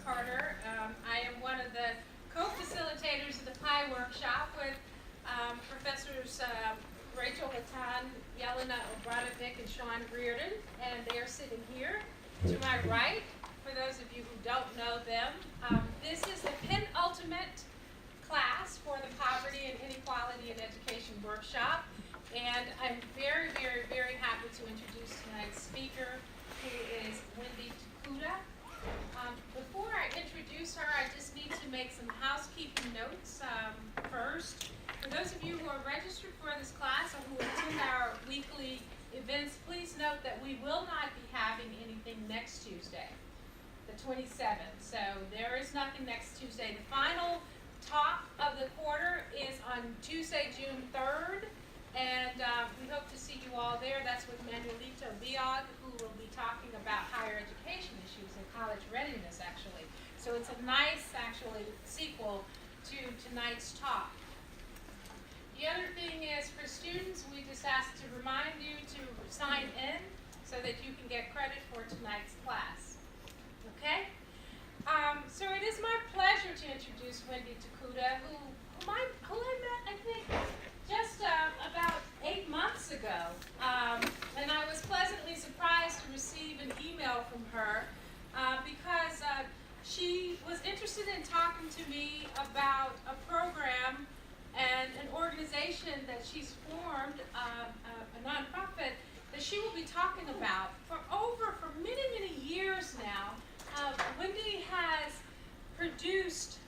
Carter. I am one of the co-facilitators of the PI workshop with Professors Rachel Latan, Yelena Obradovic, and Sean Reardon, and they are sitting here to my right. For those of you who don't know them, this is the penultimate class for the Poverty and Inequality in Education workshop, and I'm very, very, very happy to introduce tonight's speaker, who is Wendy Tokuda. Before I introduce her, I just need to make some housekeeping notes first. For those of you who are registered for this class or who attend our weekly events, please note that we will not be having anything next Tuesday, the 27th. So there is nothing next Tuesday. The final talk of the quarter is on Tuesday, June 3rd. And we hope to see you all there. That's with Manuelito Biog, who will be talking about higher education issues and college readiness, actually. So it's a nice, actually, sequel to tonight's talk. The other thing is, for students, we just ask to remind you to sign in so that you can get credit for tonight's class. Okay? So it is my pleasure to introduce Wendy Tokuda, who I met, I think, just about 8 months ago, and I was pleasantly surprised to receive an email from her because she was interested in talking to me about a program and an organization that she's formed, a nonprofit, that she will be talking about for many, many years now. Wendy has produced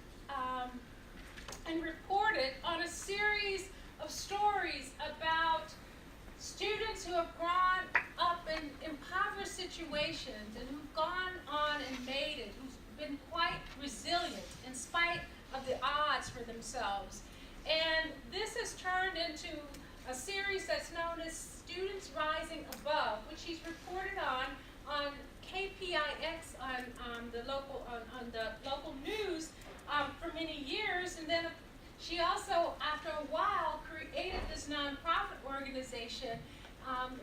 and reported on a series of stories about students who have grown up in impoverished situations and who've gone on and made it, who've been quite resilient in spite of the odds for themselves. And this has turned into a series that's known as Students Rising Above, which she's reported on KPIX on the local news for many years, and then she also, after a while, created this nonprofit organization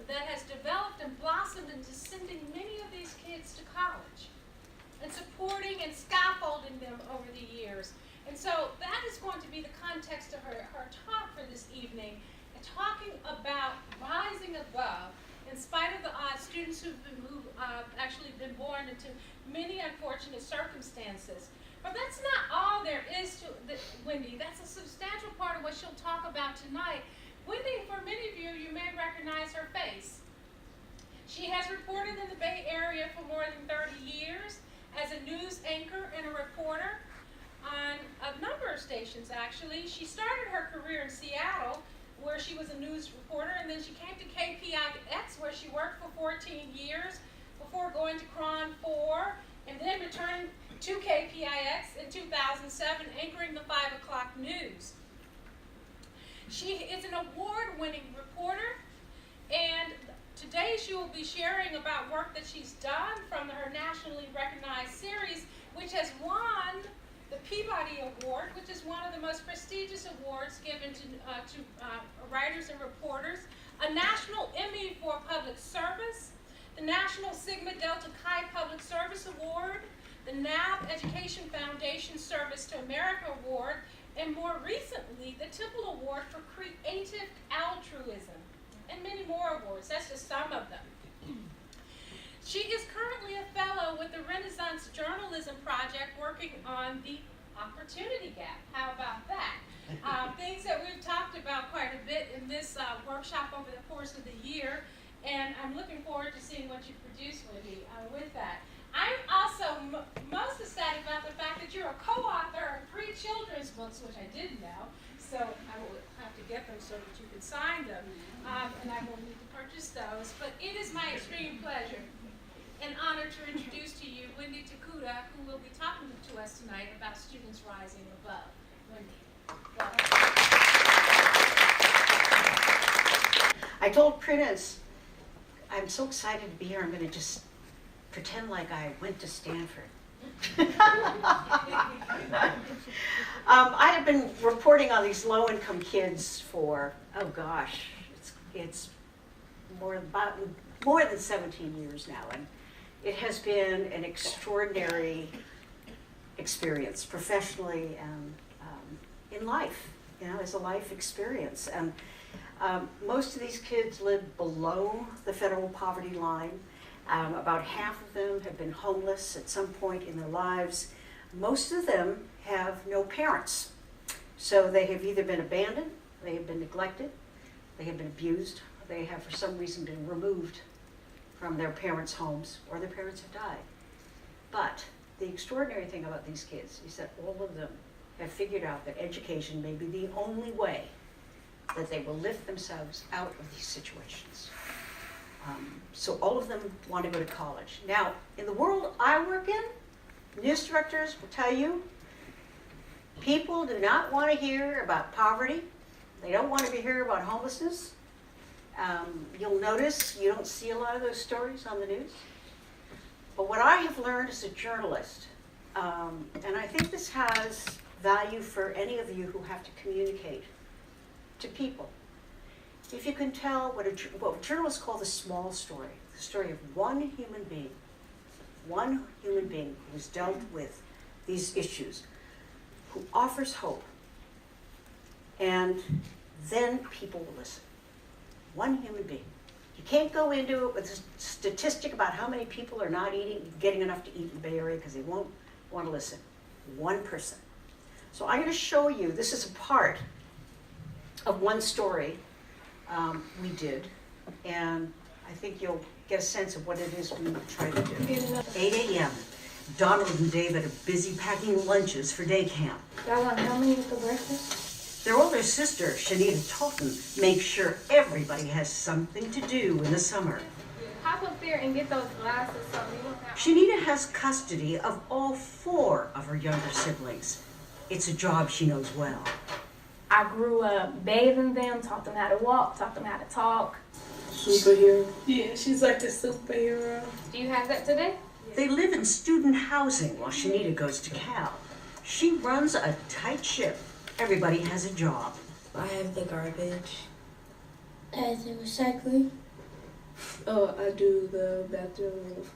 that has developed and blossomed into sending many of these kids to college and supporting and scaffolding them over the years. And so that is going to be the context of her talk for this evening, and talking about rising above in spite of the odds, students who've actually been born into many unfortunate circumstances. But that's not all there is to Wendy. That's a substantial part of what she'll talk about tonight. Wendy, for many of you, you may recognize her face. She has reported in the Bay Area for more than 30 years as a news anchor and a reporter on a number of stations, actually. She started her career in Seattle, where she was a news reporter, and then she came to KPIX, where she worked for 14 years before going to KRON 4, and then returned to KPIX in 2007, anchoring the 5 o'clock news. She is an award-winning reporter, and today she will be sharing about work that she's done from her nationally recognized series, which has won the Peabody Award, which is one of the most prestigious awards given to writers and reporters, a National Emmy for Public Service, the National Sigma Delta Chi Public Service Award, the NAB Education Foundation Service to America Award, and more recently, the Temple Award for Creative Altruism, and many more awards. That's just some of them. She is currently a fellow with the Renaissance Journalism Project, working on the opportunity gap. How about that? Things that we've talked about quite a bit in this workshop over the course of the year, and I'm looking forward to seeing what you produce, Wendy, with that. I'm also most ecstatic about the fact that you're a co-author of 3 children's books, which I didn't know, so I will have to get them so that you can sign them, and I will need to purchase those. But it is my extreme pleasure and honor to introduce to you Wendy Tokuda, who will be talking to us tonight about Students Rising Above. Wendy, welcome. I told Prudence, I'm so excited to be here, I'm going to just pretend like I went to Stanford. I have been reporting on these low-income kids for, oh gosh, it's more than 17 years now, and it has been an extraordinary experience professionally and in life, as a life experience. And most of these kids live below the federal poverty line. About half of them have been homeless at some point in their lives. Most of them have no parents. So they have either been abandoned, they have been neglected, they have been abused, they have for some reason been removed from their parents' homes, or their parents have died. But the extraordinary thing about these kids is that all of them have figured out that education may be the only way that they will lift themselves out of these situations. So all of them want to go to college. Now, in the world I work in, news directors will tell you, people do not want to hear about poverty. They don't want to hear about homelessness. You'll notice you don't see a lot of those stories on the news. But what I have learned as a journalist, and I think this has value for any of you who have to communicate to people, if you can tell what journalists call the small story, the story of one human being who has dealt with these issues, who offers hope, and then people will listen. One human being. You can't go into it with a statistic about how many people are not getting enough to eat in the Bay Area because they won't want to listen. One person. So I'm going to show you, this is a part of one story we did, and I think you'll get a sense of what it is we try to do. 8 a.m. Donald and David are busy packing lunches for day camp. Y'all want how many for breakfast? Their older sister, Shanita Totten, makes sure everybody has something to do in the summer. Hop up there and get those glasses so we don't have... Shanita has custody of all 4 of her younger siblings. It's a job she knows well. I grew up bathing them, taught them how to walk, taught them how to talk. Superhero? Yeah, she's like a superhero. Do you have that today? They live in student housing while Shanita goes to Cal. She runs a tight ship. Everybody has a job. I have the garbage. I do recycling. Oh, I do the bathroom uniforms.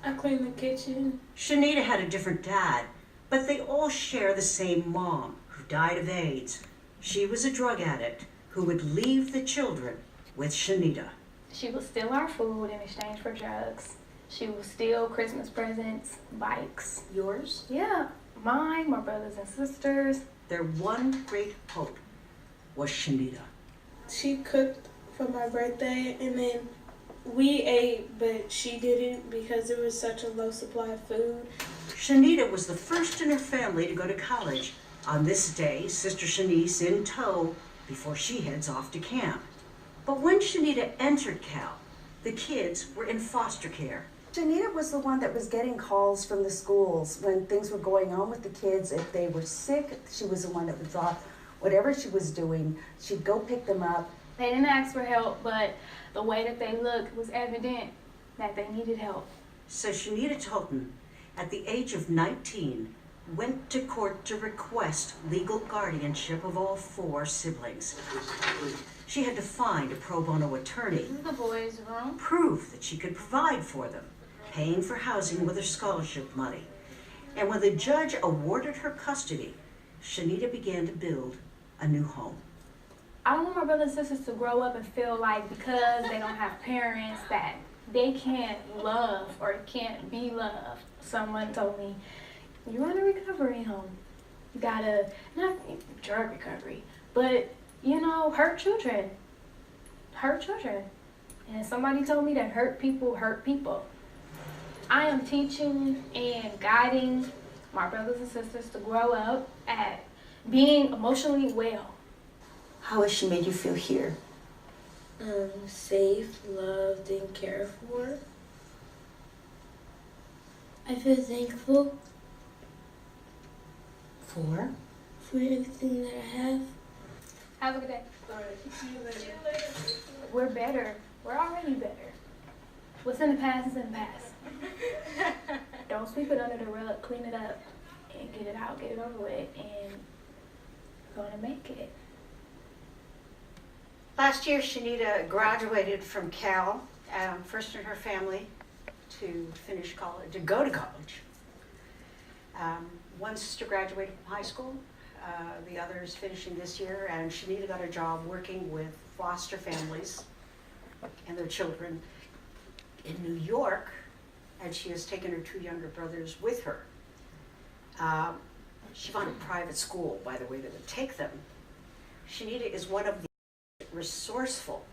I clean the kitchen. Shanita had a different dad, but they all share the same mom, who died of AIDS. She was a drug addict who would leave the children with Shanita. She would steal our food in exchange for drugs. She would steal Christmas presents, bikes. Yours? Yeah, mine, my brothers and sisters. Their one great hope was Shanita. She cooked for my birthday, and then we ate, but she didn't because there was such a low supply of food. Shanita was the first in her family to go to college. On this day, Sister Shanice in tow before she heads off to camp. But when Shanita entered Cal, the kids were in foster care. Shanita was the one that was getting calls from the schools when things were going on with the kids. If they were sick, she was the one that would drop whatever she was doing. She'd go pick them up. They didn't ask for help, but the way that they looked was evident that they needed help. So Shanita Totten, at the age of 19, went to court to request legal guardianship of all 4 siblings. She had to find a pro bono attorney, This is the boys' room. prove that she could provide for them, paying for housing with her scholarship money. And when the judge awarded her custody, Shanita began to build a new home. I don't want my brothers and sisters to grow up and feel like because they don't have parents that they can't love or can't be loved. Someone told me, you're in a recovery home. You gotta, not drug recovery, but, hurt children. Hurt children. And somebody told me that hurt people hurt people. I am teaching and guiding my brothers and sisters to grow up at being emotionally well. How has she made you feel here? Safe, loved, and cared for. I feel thankful For? for everything that I have. Have a good day. See you later. We're better. We're already better. What's in the past is in the past. Don't sweep it under the rug. Clean it up and get it out. Get it over with, and we're gonna make it. Last year, Shanita graduated from Cal, first in her family to finish college, to go to college. One sister graduated from high school, the other is finishing this year, and Shanita got a job working with foster families and their children in New York, and she has taken her 2 younger brothers with her. She found a private school, by the way, that would take them. Shanita is one of the resourceful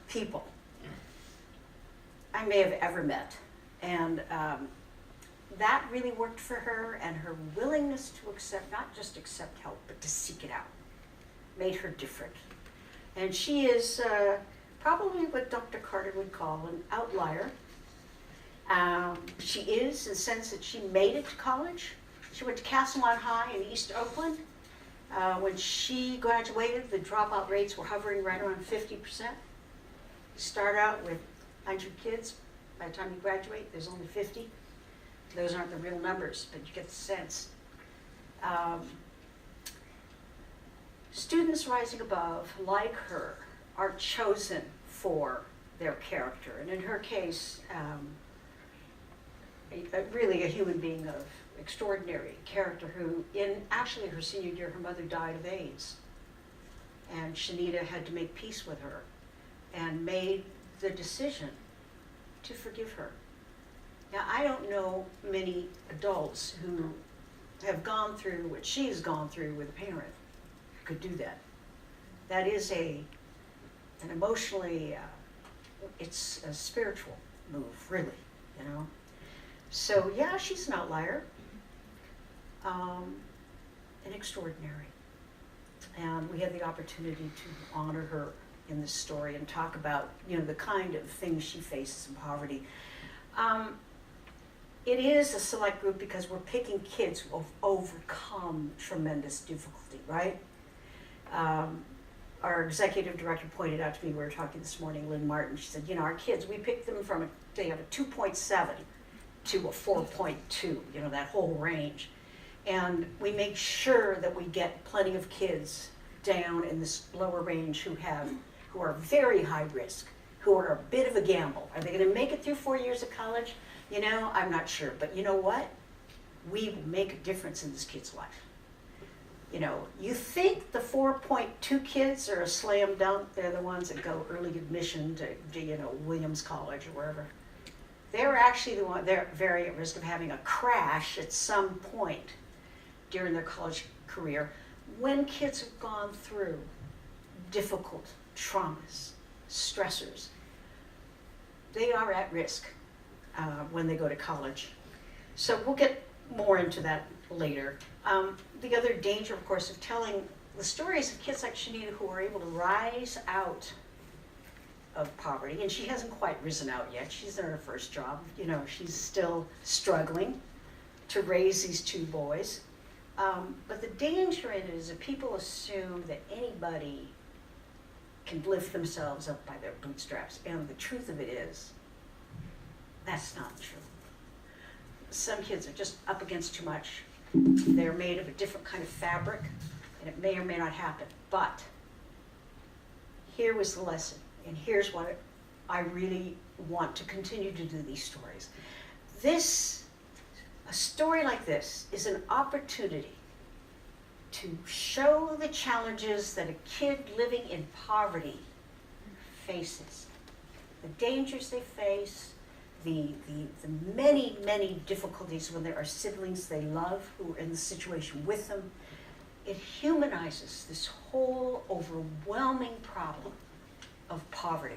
people I may have ever met. And that really worked for her, and her willingness to accept, not just accept help, but to seek it out, made her different. And she is probably what Dr. Carter would call an outlier. She is, in the sense that she made it to college. She went to Castlemont High in East Oakland. When she graduated, the dropout rates were hovering right around 50%. You start out with 100 kids. By the time you graduate, there's only 50. Those aren't the real numbers, but you get the sense. Students rising above, like her, are chosen for their character. And in her case, really a human being of extraordinary character who, in actually her senior year, her mother died of AIDS. And Shanita had to make peace with her and made the decision to forgive her. Now, I don't know many adults who have gone through what she's gone through with a parent who could do that. That is an emotionally, it's a spiritual move, really, you know. So yeah, she's an outlier, and extraordinary. And we had the opportunity to honor her in this story and talk about, you know, the kind of things she faces in poverty. It is a select group because we're picking kids who have overcome tremendous difficulty, right? Our executive director pointed out to me, we were talking this morning, Lynn Martin, she said, you know, our kids, we picked them from, they have a 2.7 to a 4.2, you know, that whole range. And we make sure that we get plenty of kids down in this lower range who are very high risk, who are a bit of a gamble. Are they going to make it through 4 years of college? You know, I'm not sure. But you know what? We will make a difference in this kid's life. You know, you think the 4.2 kids are a slam dunk. They're the ones that go early admission to you know, Williams College or wherever. They're actually the one, they're very at risk of having a crash at some point during their college career when kids have gone through difficult traumas, stressors. They are at risk when they go to college. So we'll get more into that later. The other danger, of course, of telling the stories of kids like Shanita who are able to rise out of poverty, and she hasn't quite risen out yet. She's in her first job. You know, she's still struggling to raise these 2 boys. But the danger in it is that people assume that anybody can lift themselves up by their bootstraps. And the truth of it is, that's not true. Some kids are just up against too much. They're made of a different kind of fabric, and it may or may not happen. But here was the lesson, and here's what I really want to continue to do these stories. A story like this is an opportunity to show the challenges that a kid living in poverty faces, the dangers they face, the many, many difficulties when there are siblings they love who are in the situation with them. It humanizes this whole overwhelming problem of poverty.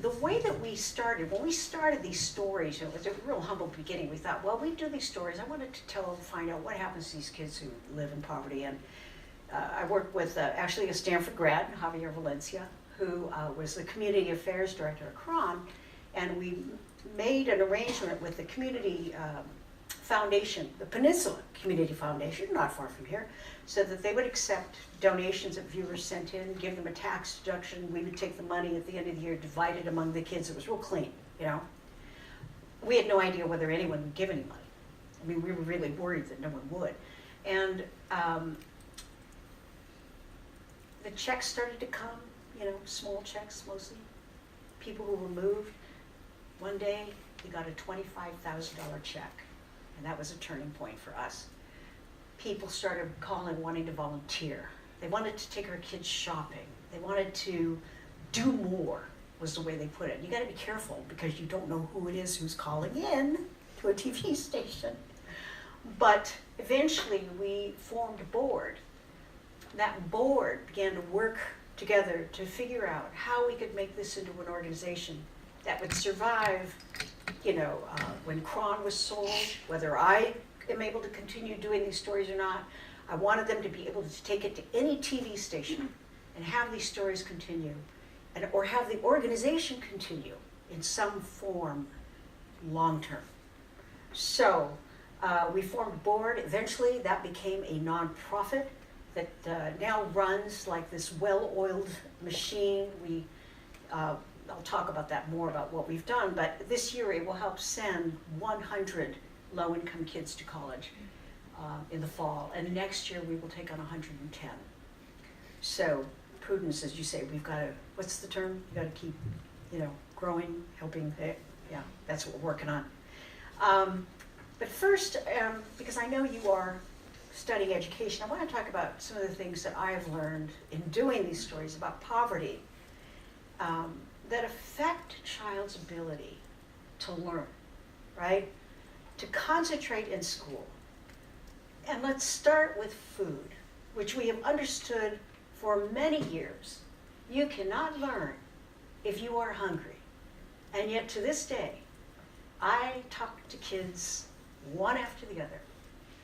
The way that we started, when we started these stories, it was a real humble beginning. We thought, well, we do these stories. I wanted to find out what happens to these kids who live in poverty. And I worked with actually a Stanford grad, Javier Valencia, who was the community affairs director at Cron. And we made an arrangement with the community foundation, the Peninsula Community Foundation, not far from here, so that they would accept donations that viewers sent in, give them a tax deduction. We would take the money at the end of the year, divide it among the kids. It was real clean, you know. We had no idea whether anyone would give any money. I mean, we were really worried that no one would. And the checks started to come, you know, small checks mostly, people who were moved. One day, we got a $25,000 check. and that was a turning point for us. People started calling, wanting to volunteer. They wanted to take our kids shopping. They wanted to do more, was the way they put it. You gotta be careful because you don't know who it is who's calling in to a TV station. But eventually we formed a board. That board began to work together to figure out how we could make this into an organization that would survive, when Cron was sold, whether I am able to continue doing these stories or not. I wanted them to be able to take it to any TV station and have these stories continue, or have the organization continue in some form long-term. So we formed a board. Eventually that became a nonprofit that now runs like this well-oiled machine. I'll talk about that more about what we've done, but this year it will help send 100 low-income kids to college in the fall, and next year we will take on 110. So Prudence, as you say, we've got to, what's the term? You've got to keep, growing, helping, yeah, that's what we're working on. But first, because I know you are studying education, I want to talk about some of the things that I have learned in doing these stories about poverty that affect a child's ability to learn, right? To concentrate in school. And let's start with food, which we have understood for many years. You cannot learn if you are hungry. And yet to this day, I talk to kids one after the other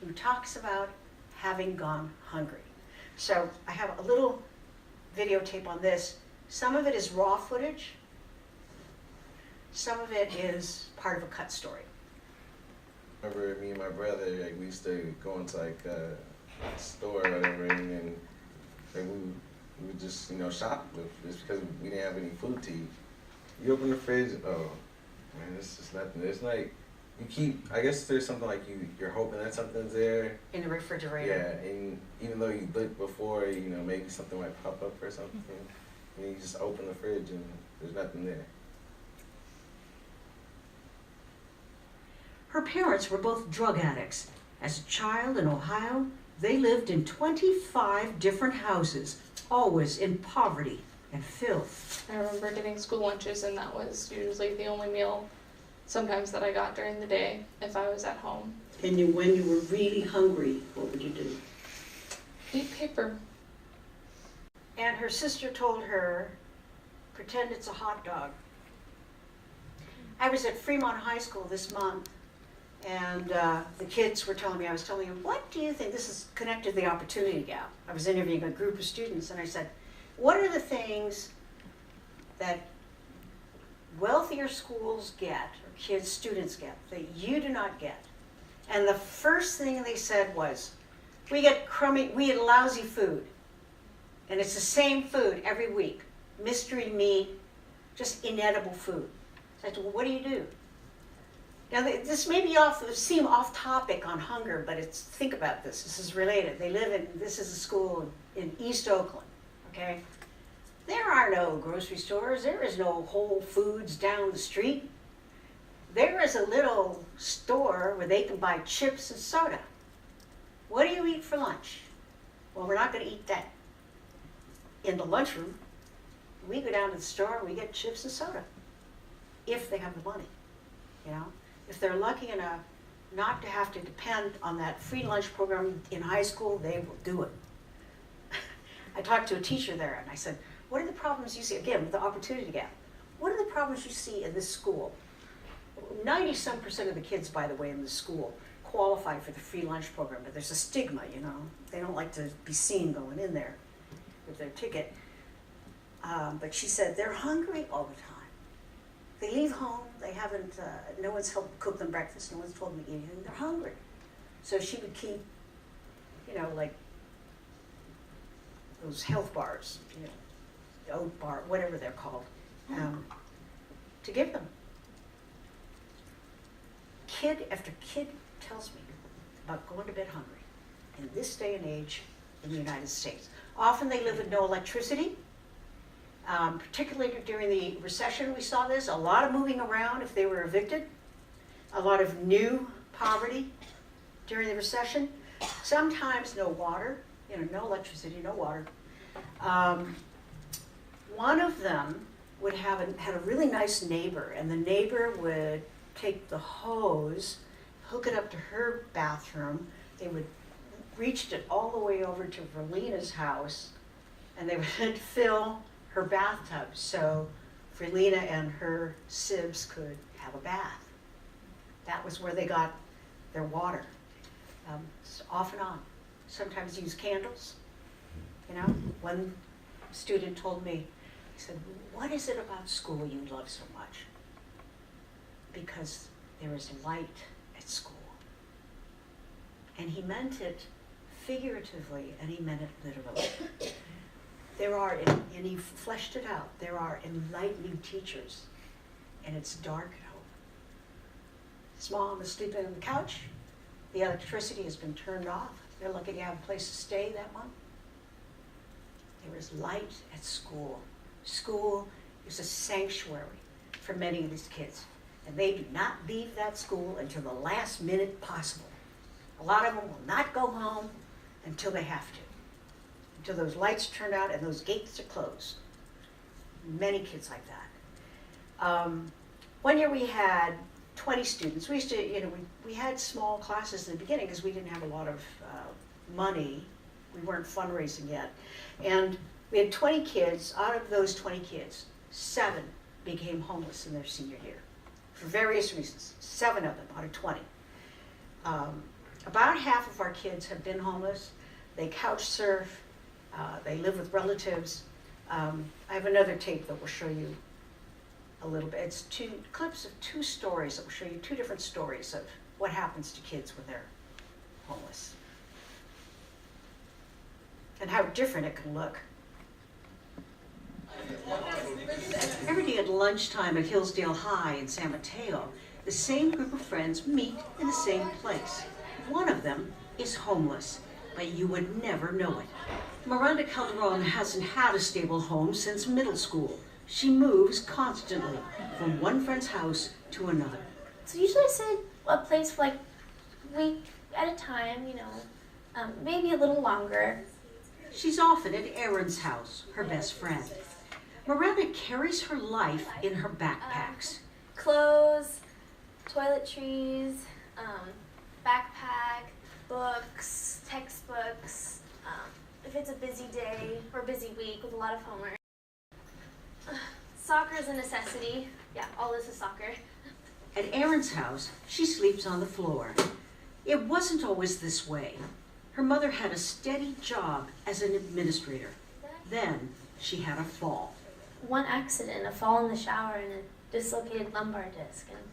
who talks about having gone hungry. So I have a little videotape on this. Some of it is raw footage. Some of it is part of a cut story. Remember me and my brother, we used to go into a store or whatever, and we would just, shop just because we didn't have any food to eat. You open the fridge, oh man, it's just nothing. It's like, you keep, I guess there's something like you're hoping that something's there. In the refrigerator. Yeah, and even though you look before, maybe something might pop up or something, and you just open the fridge and there's nothing there. Her parents were both drug addicts. As a child in Ohio, they lived in 25 different houses, always in poverty and filth. I remember getting school lunches, and that was usually the only meal sometimes that I got during the day if I was at home. And when you were really hungry, what would you do? Eat paper. And her sister told her, pretend it's a hot dog. I was at Fremont High School this month, and the kids were telling me, I was telling them, what do you think, this is connected to the opportunity gap. I was interviewing a group of students, and I said, what are the things that wealthier schools get, or students get, that you do not get? And the first thing they said was, we get lousy food. And it's the same food every week. Mystery meat, just inedible food. So I said, well, what do you do? Now, this may seem off topic on hunger, but think about this. This is related. This is a school in East Oakland, okay? There are no grocery stores. There is no Whole Foods down the street. There is a little store where they can buy chips and soda. What do you eat for lunch? Well, we're not going to eat that in the lunchroom. We go down to the store and we get chips and soda, if they have the money, If they're lucky enough not to have to depend on that free lunch program in high school, they will do it. I talked to a teacher there and I said, what are the problems you see, again, with the opportunity gap? What are the problems you see in this school? 90-some% of the kids, by the way, in the school qualify for the free lunch program, but there's a stigma, They don't like to be seen going in there with their ticket. But she said they're hungry all the time. They leave home, they haven't, no one's helped cook them breakfast, no one's told them to eat anything, they're hungry. So she would keep, like those health bars, the oat bar, whatever they're called, to give them. Kid after kid tells me about going to bed hungry in this day and age in the United States. Often they live with no electricity. Particularly during the recession, we saw this, a lot of moving around if they were evicted, a lot of new poverty during the recession. Sometimes no water, no electricity, no water. One of them had a really nice neighbor, and the neighbor would take the hose, hook it up to her bathroom. They would reached it all the way over to Verlena's house, and they would fill her bathtub so Verlena and her sibs could have a bath. That was where they got their water. Off and on. Sometimes use candles. One student told me, he said, "What is it about school you love so much?" Because there is light at school. And he meant it figuratively, and he meant it literally. And he fleshed it out, there are enlightening teachers, and it's dark at home. His mom is sleeping on the couch. The electricity has been turned off. They're lucky to have a place to stay that month. There is light at school. School is a sanctuary for many of these kids, and they do not leave that school until the last minute possible. A lot of them will not go home until they have to, until those lights turn out and those gates are closed. Many kids like that. One year we had 20 students. We used to, we had small classes in the beginning because we didn't have a lot of money. We weren't fundraising yet. And we had 20 kids. Out of those 20 kids, 7 became homeless in their senior year for various reasons. 7 of them out of 20. About half of our kids have been homeless. They couch surf. They live with relatives. I have another tape that will show you a little bit. It's 2 clips of 2 stories that will show you 2 different stories of what happens to kids when they're homeless and how different it can look. Every day at lunchtime at Hillsdale High in San Mateo, the same group of friends meet in the same place. One of them is homeless, but you would never know it. Miranda Calderon hasn't had a stable home since middle school. She moves constantly from one friend's house to another. So usually I stay at a place for like a week at a time, maybe a little longer. She's often at Erin's house, her best friend. Miranda carries her life in her backpacks. Clothes, toiletries, backpack, books, textbooks. If it's a busy day or busy week with a lot of homework. Soccer is a necessity. Yeah, all this is soccer. At Erin's house, she sleeps on the floor. It wasn't always this way. Her mother had a steady job as an administrator. Then she had a fall. One accident, a fall in the shower and a dislocated lumbar disc, and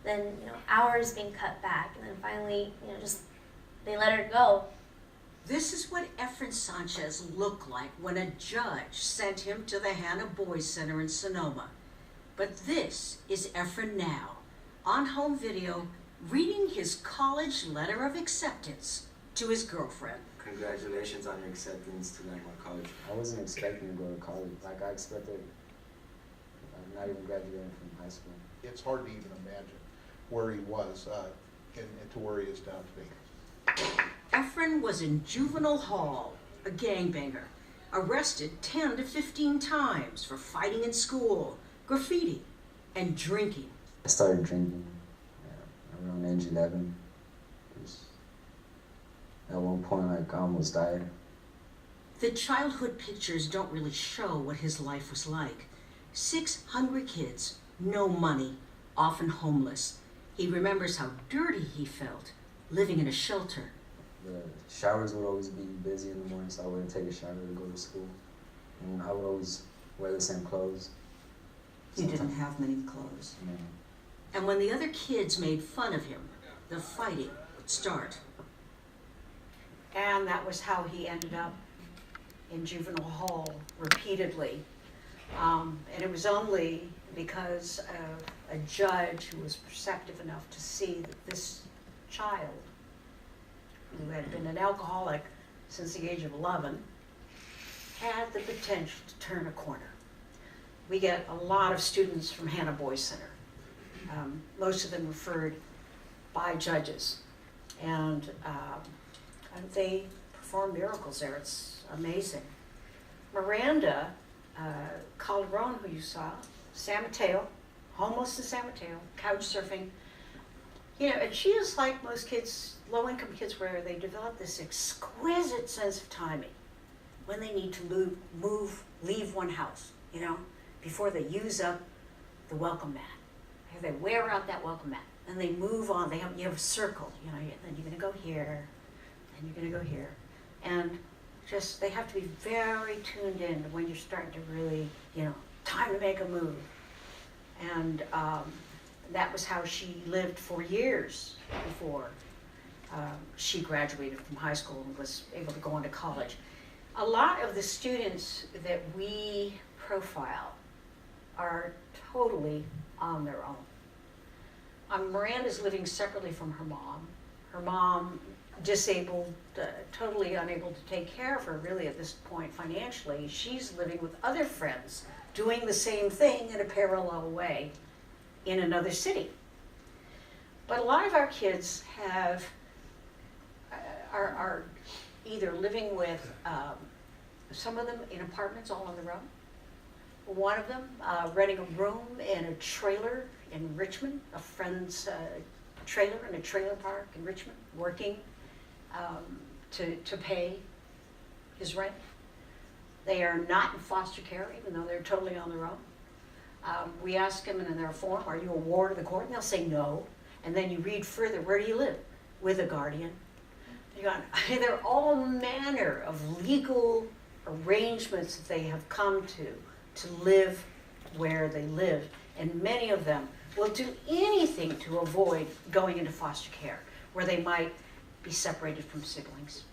then hours being cut back, and then finally they let her go. This is what Efren Sanchez looked like when a judge sent him to the Hannah Boys Center in Sonoma. But this is Efren now, on home video, reading his college letter of acceptance to his girlfriend. Congratulations on your acceptance to Landmark College. I wasn't expecting to go to college. Like, I expected not even graduating from high school. It's hard to even imagine where he was and to where he is now today. Efren was in juvenile hall, a gangbanger, arrested 10 to 15 times for fighting in school, graffiti, and drinking. I started drinking around age 11. At one point, I almost died. The childhood pictures don't really show what his life was like. 6 hungry kids, no money, often homeless. He remembers how dirty he felt, living in a shelter. The showers would always be busy in the morning, so I wouldn't take a shower to go to school. And I would always wear the same clothes. You didn't have many clothes. No. And when the other kids made fun of him, the fighting would start. And that was how he ended up in juvenile hall repeatedly. And it was only because of a judge who was perceptive enough to see that this child, who had been an alcoholic since the age of 11, had the potential to turn a corner. We get a lot of students from Hannah Boys Center. Most of them referred by judges. And they perform miracles there. It's amazing. Miranda Calderon, who you saw, San Mateo, homeless in San Mateo, couch surfing. You know, and she is like most kids, low-income kids, where they develop this exquisite sense of timing when they need to leave one house, you know, before they use up the welcome mat. They wear out that welcome mat, and they move on. You have a circle, you know, then you're going to go here, and you're going to go here. And just, they have to be very tuned in when you're starting to really, you know, time to make a move. And that was how she lived for years before she graduated from high school and was able to go on to college. A lot of the students that we profile are totally on their own. Miranda's living separately from her mom. Her mom, disabled, totally unable to take care of her really at this point financially. She's living with other friends doing the same thing in a parallel way in another city. But a lot of our kids are either living with, some of them in apartments all on their own. One of them renting a room in a trailer in Richmond, a friend's trailer in a trailer park in Richmond, working to pay his rent. They are not in foster care, even though they're totally on their own. We ask them in their form, are you a ward of the court? And they'll say no. And then you read further, where do you live? With a guardian. There are all manner of legal arrangements that they have come to live where they live. And many of them will do anything to avoid going into foster care, where they might be separated from siblings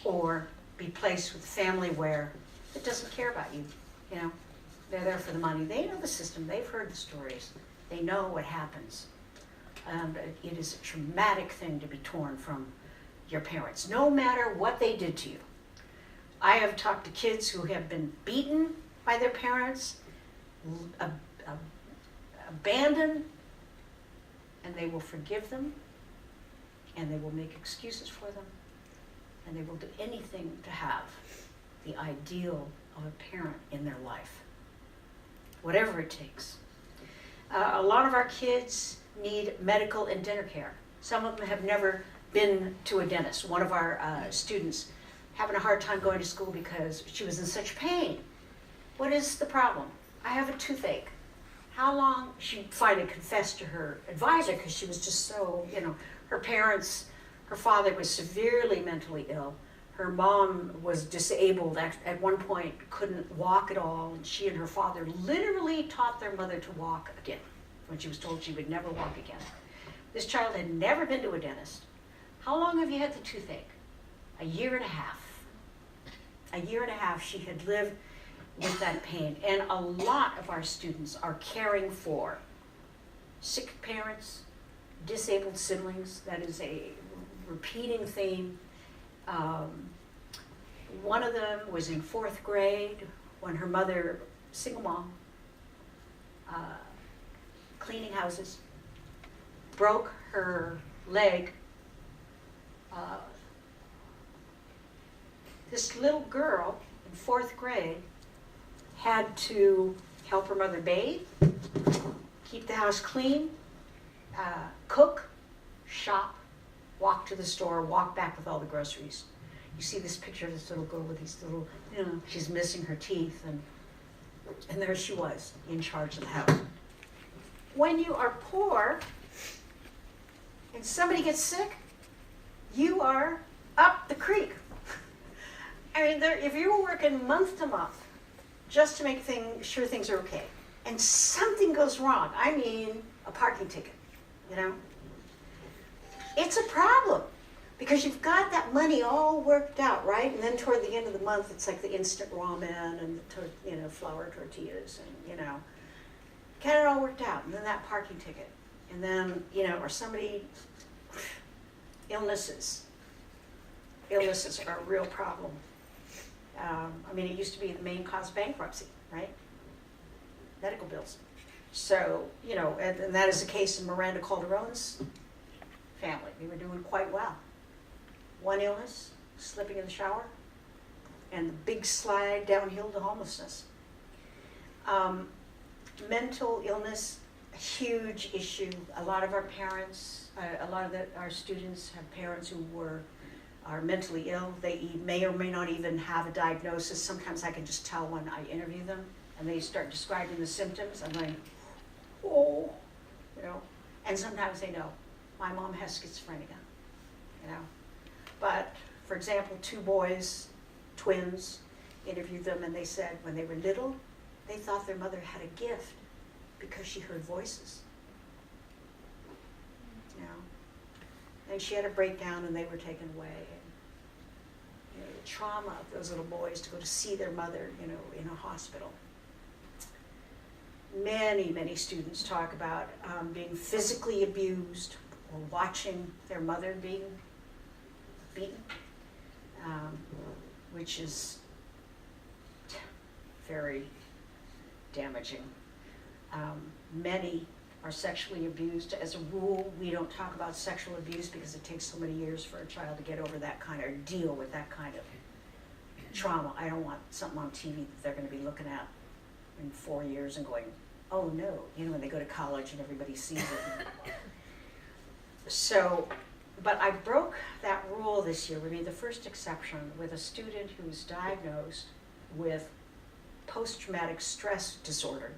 or be placed with a family where it doesn't care about you. You know, they're there for the money. They know the system. They've heard the stories. They know what happens. It is a traumatic thing to be torn from your parents, no matter what they did to you. I have talked to kids who have been beaten by their parents, abandoned, and they will forgive them, and they will make excuses for them, and they will do anything to have the ideal of a parent in their life, whatever it takes. A lot of our kids need medical and dental care. Some of them have never been to a dentist. One of our students having a hard time going to school because she was in such pain. What is the problem? I have a toothache. How long? She finally confessed to her advisor because she was just so, you know, her parents, her father was severely mentally ill. Her mom was disabled, at one point couldn't walk at all, and she and her father literally taught their mother to walk again when she was told she would never walk again. This child had never been to a dentist. How long have you had the toothache? A year and a half. A year and a half she had lived with that pain. And a lot of our students are caring for sick parents, disabled siblings. That is a repeating theme. One of them was in 4th grade when her mother, single mom, cleaning houses, broke her leg. This little girl in 4th grade had to help her mother bathe, keep the house clean, cook, shop, walk to the store, walk back with all the groceries. You see this picture of this little girl with these little, you know, she's missing her teeth, and there she was in charge of the house. When you are poor and somebody gets sick, you are up the creek. I mean, if you were working month to month just to make sure things are okay, and something goes wrong, I mean a parking ticket, you know, it's a problem because you've got that money all worked out, right? And then toward the end of the month, it's like the instant ramen and the flour tortillas, and you know, get it all worked out, and then that parking ticket, and then or somebody, illnesses are a real problem. I mean, it used to be the main cause of bankruptcy, right? Medical bills. So, and that is the case in Miranda Calderon's family. They were doing quite well. One illness, slipping in the shower, and the big slide downhill to homelessness. Mental illness, a huge issue. A lot of our parents, our students have parents who are mentally ill. They may or may not even have a diagnosis. Sometimes I can just tell when I interview them and they start describing the symptoms. I'm like, oh, you know. And sometimes they know, my mom has schizophrenia, you know. But, for example, 2 boys, twins, interviewed them and they said when they were little, they thought their mother had a gift because she heard voices, you know. And she had a breakdown and they were taken away. And, you know, the trauma of those little boys to go to see their mother, you know, in a hospital. Many, many students talk about being physically abused or watching their mother being beaten, which is very damaging. Many are sexually abused. As a rule, we don't talk about sexual abuse because it takes so many years for a child to get over that kind of, or deal with that kind of trauma. I don't want something on TV that they're going to be looking at in 4 years and going, oh no, you know, when they go to college and everybody sees it. So, but I broke that rule this year. We made the first exception with a student who was diagnosed with post-traumatic stress disorder.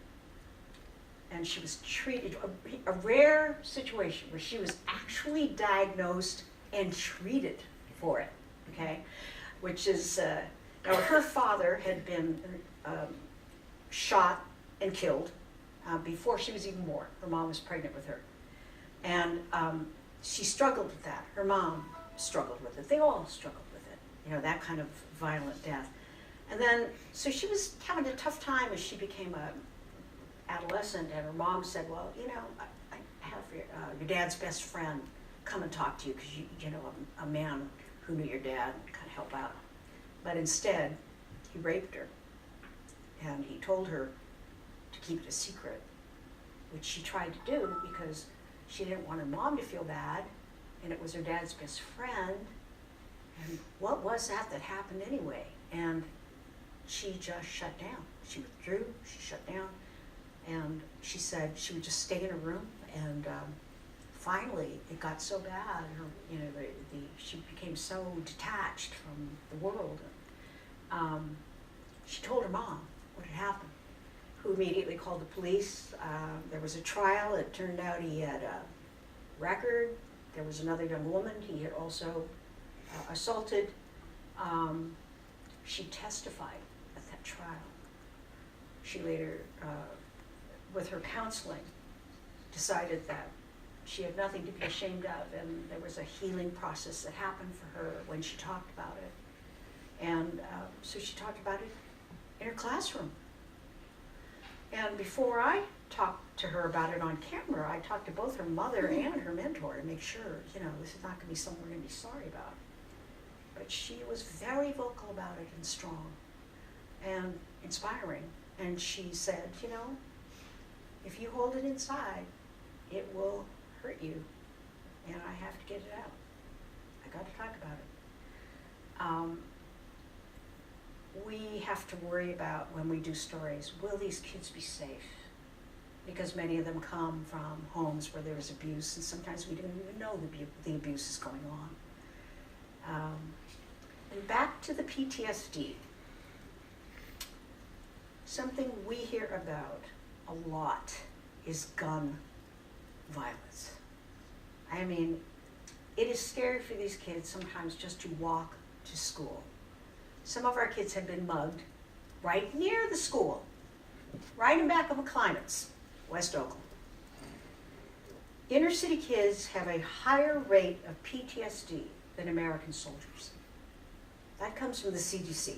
And she was treated, a rare situation where she was actually diagnosed and treated for it, okay? Which is, now her father had been shot and killed before she was even born. Her mom was pregnant with her. And she struggled with that. Her mom struggled with it. They all struggled with it, you know, that kind of violent death. And then, so she was having a tough time as she became a adolescent, and her mom said, well, you know, I have your dad's best friend come and talk to you because you know, a man who knew your dad and kind of help out. But instead, he raped her, and he told her to keep it a secret, which she tried to do because she didn't want her mom to feel bad, and it was her dad's best friend, and what was that happened anyway? And she just shut down. She withdrew, she shut down, and she said she would just stay in her room, and finally it got so bad, her, you know, she became so detached from the world. She told her mom what had happened, who immediately called the police. There was a trial. It turned out he had a record. There was another young woman he had also assaulted. She testified at that trial. She later, with her counseling, decided that she had nothing to be ashamed of, and there was a healing process that happened for her when she talked about it. And so she talked about it in her classroom. And before I talked to her about it on camera, I talked to both her mother and her mentor to make sure, you know, this is not going to be something we're going to be sorry about. But she was very vocal about it and strong and inspiring. And she said, you know, if you hold it inside, it will hurt you. And I have to get it out. I got to talk about it. We have to worry about, when we do stories, will these kids be safe? Because many of them come from homes where there was abuse, and sometimes we don't even know the abuse is going on. And back to the PTSD. Something we hear about a lot is gun violence. I mean, it is scary for these kids sometimes just to walk to school. Some of our kids have been mugged right near the school, right in back of McClimates, West Oakland. Inner city kids have a higher rate of PTSD than American soldiers. That comes from the CDC.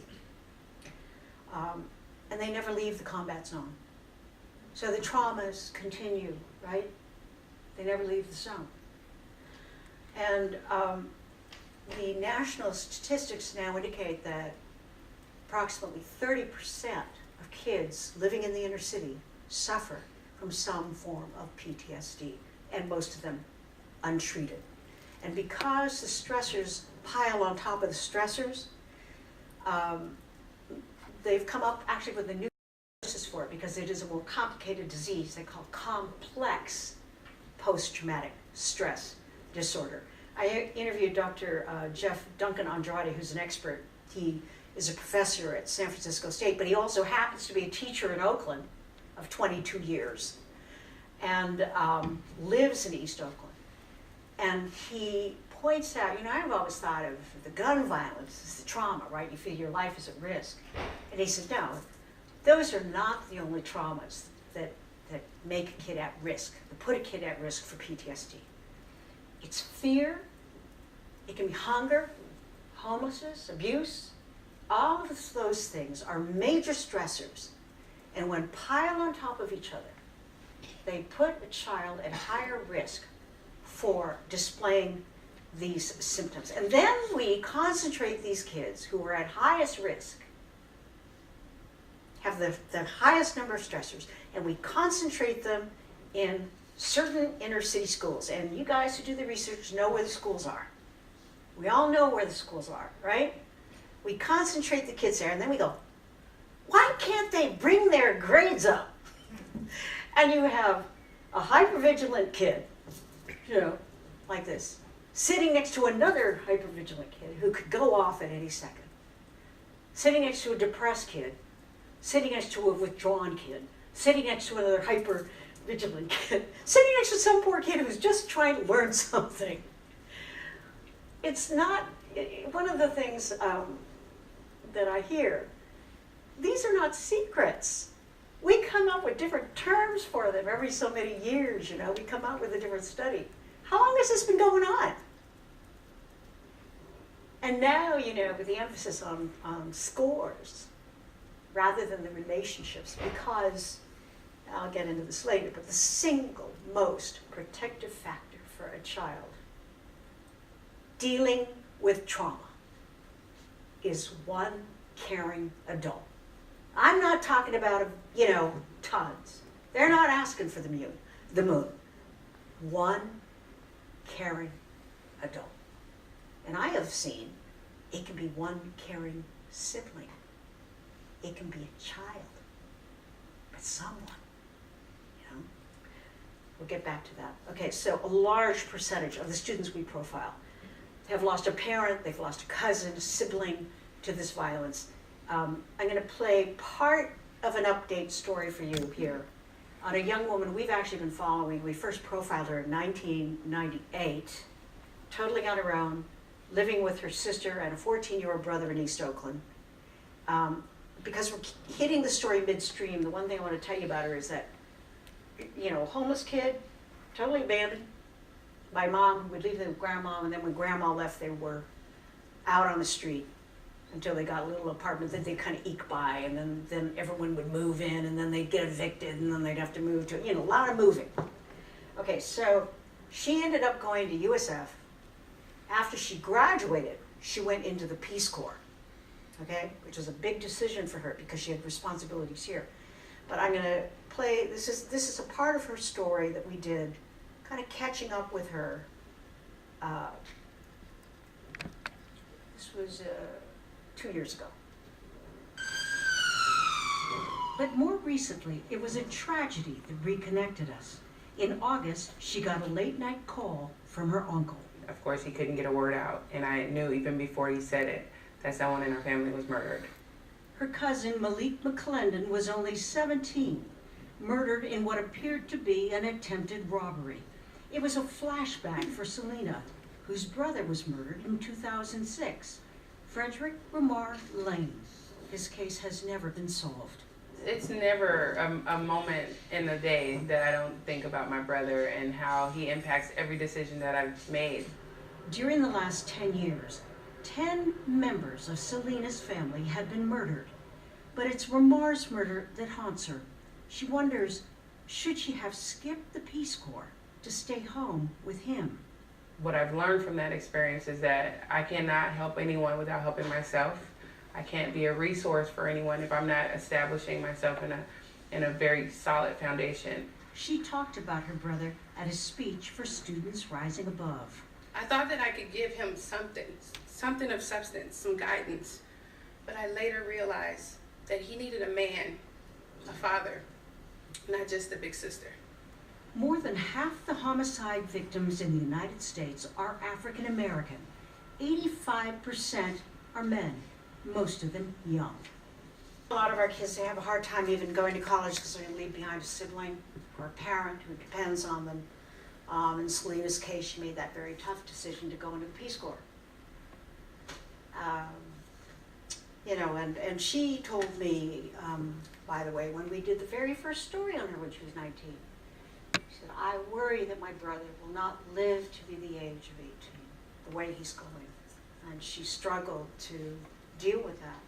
And they never leave the combat zone. So the traumas continue, right? They never leave the zone. And the national statistics now indicate that approximately 30% of kids living in the inner city suffer from some form of PTSD, and most of them untreated. And because the stressors pile on top of the stressors, they've come up actually with a new diagnosis for it because it is a more complicated disease they call complex post-traumatic stress disorder. I interviewed Dr. Jeff Duncan Andrade, who's an expert. He is a professor at San Francisco State, but he also happens to be a teacher in Oakland of 22 years and lives in East Oakland. And he points out, I've always thought of the gun violence as the trauma, right? You feel your life is at risk. And he said, no, those are not the only traumas that make a kid at risk, that put a kid at risk for PTSD. It's fear, it can be hunger, homelessness, abuse. All of those things are major stressors. And when piled on top of each other, they put a child at higher risk for displaying these symptoms. And then we concentrate these kids who are at highest risk, have the highest number of stressors, and we concentrate them in certain inner city schools. And you guys who do the research know where the schools are. We all know where the schools are, right? We concentrate the kids there, and then we go, why can't they bring their grades up? And you have a hypervigilant kid, like this, sitting next to another hypervigilant kid who could go off at any second, sitting next to a depressed kid, sitting next to a withdrawn kid, sitting next to another hypervigilant kid, sitting next to some poor kid who's just trying to learn something. It's not, one of the things that I hear, these are not secrets. We come up with different terms for them every so many years, we come out with a different study. How long has this been going on? And now, with the emphasis on scores rather than the relationships, because, I'll get into this later, but the single most protective factor for a child dealing with trauma is one caring adult. I'm not talking about, tons. They're not asking for the moon. One caring adult. And I have seen it can be one caring sibling. It can be a child. But someone, We'll get back to that. Okay, so a large percentage of the students we profile have lost a parent, they've lost a cousin, a sibling to this violence. I'm going to play part of an update story for you here on a young woman we've actually been following. We first profiled her in 1998, totally on her own, living with her sister and a 14-year-old brother in East Oakland. Because we're hitting the story midstream, the one thing I want to tell you about her is that, homeless kid, totally abandoned by mom, who would leave them with grandma, and then when grandma left, they were out on the street until they got a little apartment that they kind of eke by, and then everyone would move in, and then they'd get evicted, and then they'd have to move to, a lot of moving. Okay, so she ended up going to USF. After she graduated, she went into the Peace Corps, okay, which was a big decision for her because she had responsibilities here. But I'm going to play, this is a part of her story that we did, kind of catching up with her. This was 2 years ago. But more recently, it was a tragedy that reconnected us. In August, she got a late-night call from her uncle. Of course, he couldn't get a word out, and I knew even before he said it that someone in our family was murdered. Her cousin, Malik McClendon, was only 17, murdered in what appeared to be an attempted robbery. It was a flashback for Selena, whose brother was murdered in 2006, Frederick Ramar Lane. His case has never been solved. It's never a moment in the day that I don't think about my brother and how he impacts every decision that I've made. During the last 10 years, 10 members of Selena's family have been murdered. But it's Ramar's murder that haunts her. She wonders, should she have skipped the Peace Corps to stay home with him? What I've learned from that experience is that I cannot help anyone without helping myself. I can't be a resource for anyone if I'm not establishing myself in a very solid foundation. She talked about her brother at a speech for Students Rising Above. I thought that I could give him something of substance, some guidance. But I later realized that he needed a man, a father, not just a big sister. More than half the homicide victims in the United States are African American. 85% are men, most of them young. A lot of our kids, they have a hard time even going to college because they're going to leave behind a sibling or a parent who depends on them. In Selena's case, she made that very tough decision to go into the Peace Corps. You know, and she told me, by the way, when we did the very first story on her when she was 19, she said, I worry that my brother will not live to be the age of 18, the way he's going. And she struggled to deal with that.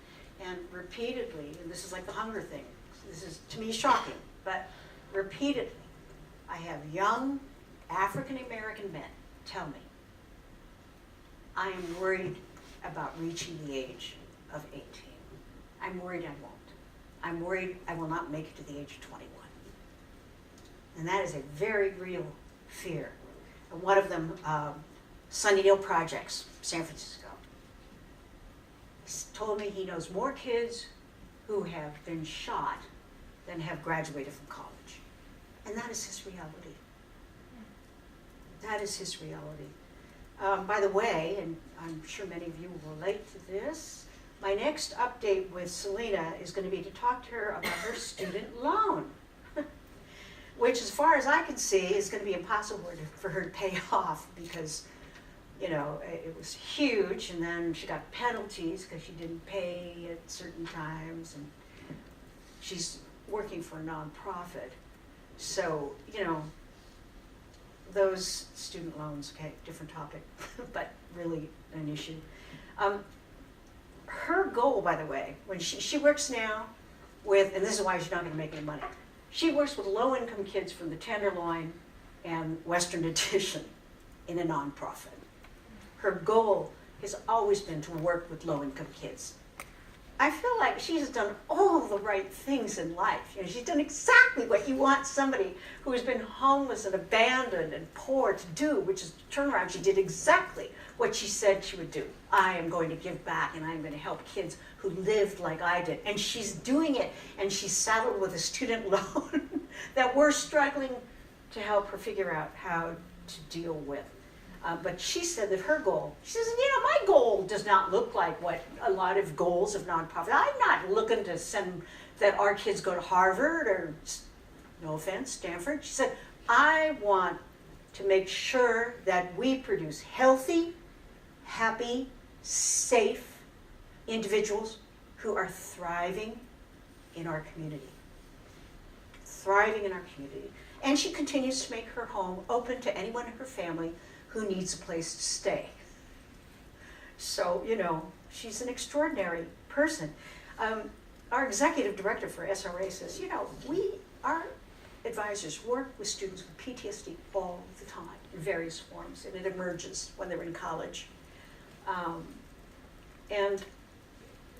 And repeatedly, and this is like the hunger thing, this is to me shocking, but repeatedly, I have young African American men tell me, I am worried about reaching the age of 18. I'm worried I won't. I'm worried I will not make it to the age of 21. And that is a very real fear. And one of them, Sunnydale Projects, San Francisco, told me he knows more kids who have been shot than have graduated from college. And that is his reality. That is his reality. By the way, and I'm sure many of you will relate to this, my next update with Selena is going to be to talk to her about her student loan, which as far as I can see is going to be impossible for her to pay off because, you know, it was huge, and then she got penalties because she didn't pay at certain times, and she's working for a nonprofit. So, you know, those student loans, okay, different topic, but really an issue. Her goal, by the way, when she works now with, and this is why she's not going to make any money, she works with low-income kids from the Tenderloin and Western Addition in a nonprofit. Her goal has always been to work with low-income kids. I feel like she has done all the right things in life. You know, she's done exactly what you want somebody who has been homeless and abandoned and poor to do, which is turn around. She did exactly what she said she would do. I am going to give back, and I'm going to help kids who lived like I did. And she's doing it, and she's saddled with a student loan that we're struggling to help her figure out how to deal with. But she said that her goal, she says, you know, my goal does not look like what a lot of goals of nonprofit. I'm not looking to send that our kids go to Harvard or, no offense, Stanford. She said, I want to make sure that we produce healthy, happy, safe individuals who are thriving in our community. Thriving in our community. And she continues to make her home open to anyone in her family who needs a place to stay. So, you know, she's an extraordinary person. Our executive director for SRA says, you know, our advisors work with students with PTSD all the time in various forms, and it emerges when they're in college. And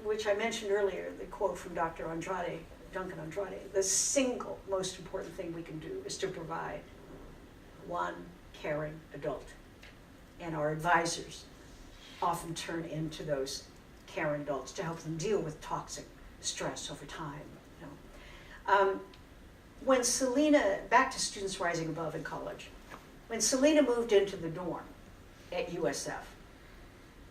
which I mentioned earlier, the quote from Dr. Andrade, Duncan Andrade, the single most important thing we can do is to provide one caring adult. And our advisors often turn into those caring adults to help them deal with toxic stress over time. You know. When Selena, back to Students Rising Above in college, when Selena moved into the dorm at USF,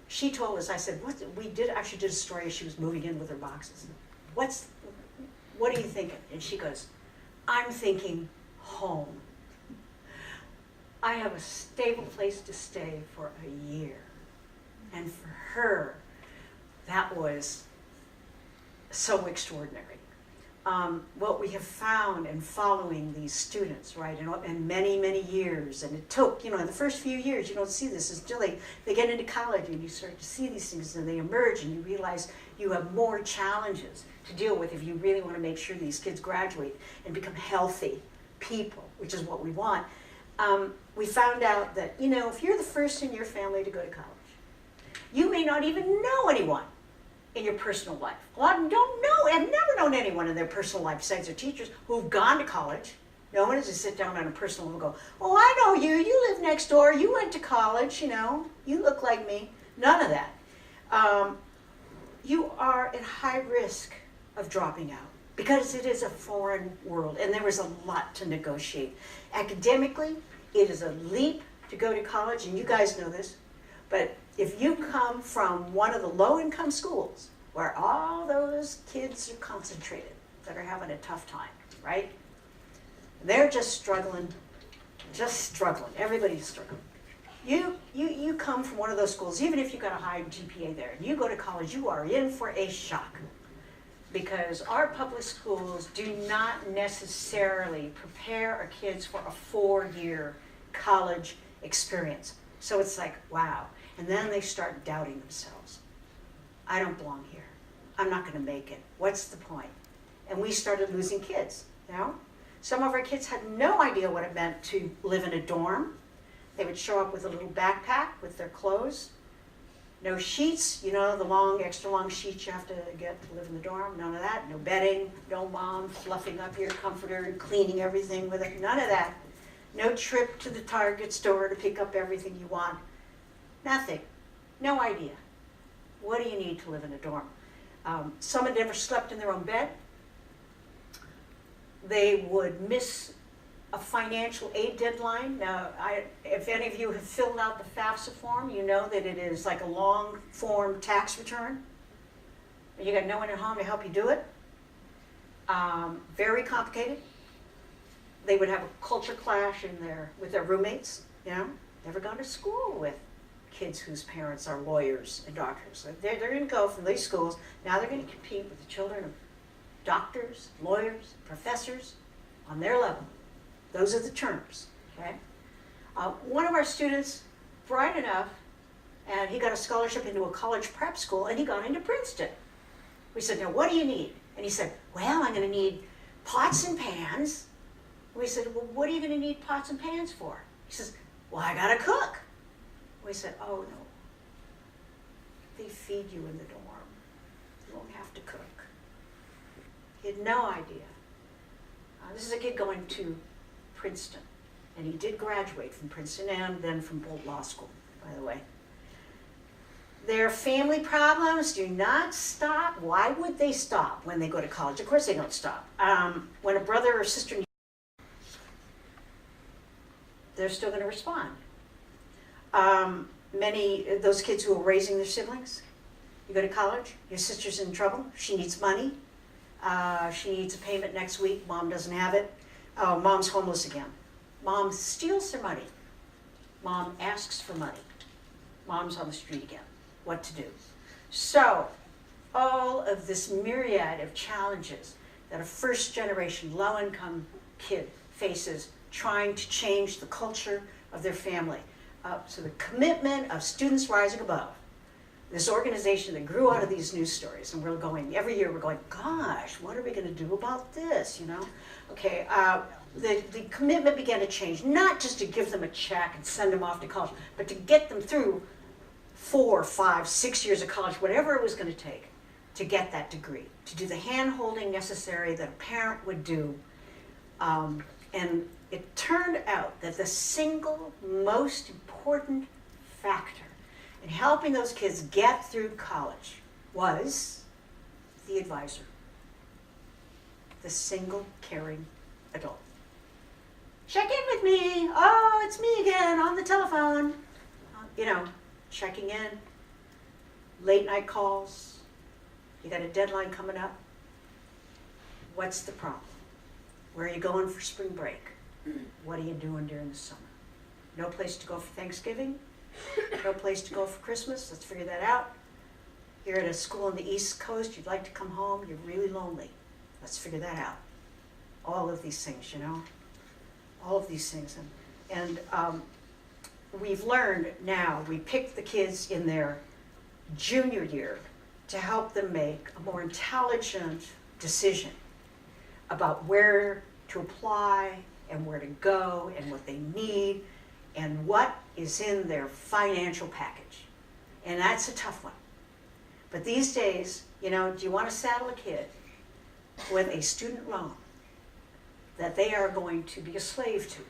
she told us, I said, we actually did a story as she was moving in with her boxes. What are you thinking? And she goes, I'm thinking home. I have a stable place to stay for a year. And for her, that was so extraordinary. What we have found in following these students, right, in many, many years, and it took, you know, in the first few years, you don't see this until they get into college and you start to see these things and they emerge and you realize you have more challenges to deal with if you really want to make sure these kids graduate and become healthy people, which is what we want. We found out that, you know, if you're the first in your family to go to college, you may not even know anyone in your personal life. A lot of them don't know, have never known anyone in their personal life besides their teachers who've gone to college No one is to sit down on a personal level and go, oh, I know you. You live next door. You went to college, you know. You look like me. None of that. You are at high risk of dropping out because it is a foreign world and there is a lot to negotiate. Academically, it is a leap to go to college, and you guys know this, but if you come from one of the low-income schools where all those kids are concentrated that are having a tough time, right? They're just struggling. Everybody's struggling. You come from one of those schools, even if you got a high GPA there, and you go to college, you are in for a shock. Because our public schools do not necessarily prepare our kids for a 4-year college experience. So it's like, wow. And then they start doubting themselves. I don't belong here. I'm not going to make it. What's the point? And we started losing kids, you know? Some of our kids had no idea what it meant to live in a dorm. They would show up with a little backpack with their clothes. No sheets, you know, the long, extra long sheets you have to get to live in the dorm. None of that. No bedding. No mom fluffing up your comforter and cleaning everything with it. None of that. No trip to the Target store to pick up everything you want. Nothing. No idea. What do you need to live in a dorm? Some had never slept in their own bed. They would miss a financial aid deadline. Now, if any of you have filled out the FAFSA form, you know that it is like a long form tax return. You got no one at home to help you do it. Very complicated. They would have a culture clash with their roommates, you know. Never gone to school with kids whose parents are lawyers and doctors. So they're going to go from these schools. Now they're going to compete with the children of doctors, lawyers, professors on their level. Those are the terms, okay? One of our students, bright enough, and he got a scholarship into a college prep school, and he got into Princeton. We said, now what do you need? And he said, well, I'm going to need pots and pans. We said, well, what are you going to need pots and pans for? He says, well, I got to cook. We said, oh, no. They feed you in the dorm. You won't have to cook. He had no idea. This is a kid going to Princeton, and he did graduate from Princeton and then from Bolt Law School, by the way. Their family problems do not stop. Why would they stop when they go to college? Of course they don't stop. When a brother or sister needs, they're still going to respond. Many of those kids who are raising their siblings, you go to college, your sister's in trouble, she needs money, she needs a payment next week, mom doesn't have it. Oh, mom's homeless again. Mom steals their money. Mom asks for money. Mom's on the street again. What to do? So, all of this myriad of challenges that a first-generation, low-income kid faces trying to change the culture of their family. So the commitment of Students Rising Above, this organization that grew out of these news stories, and we're going, every year we're going, gosh, what are we going to do about this, you know? Okay, the commitment began to change, not just to give them a check and send them off to college, but to get them through 4, 5, 6 years of college, whatever it was going to take to get that degree, to do the hand-holding necessary that a parent would do. And it turned out that the single most important factor in helping those kids get through college was the advisor, the single caring adult. Check in with me. Oh, it's me again on the telephone. You know, checking in, late night calls. You got a deadline coming up. What's the problem? Where are you going for spring break? What are you doing during the summer? No place to go for Thanksgiving? No place to go for Christmas? Let's figure that out. You're at a school on the East Coast, you'd like to come home, you're really lonely. Let's figure that out. All of these things, you know? All of these things. And we've learned now, we pick the kids in their junior year to help them make a more intelligent decision about where to apply and where to go and what they need and what is in their financial package. And that's a tough one. But these days, you know, do you want to saddle a kid with a student loan that they are going to be a slave to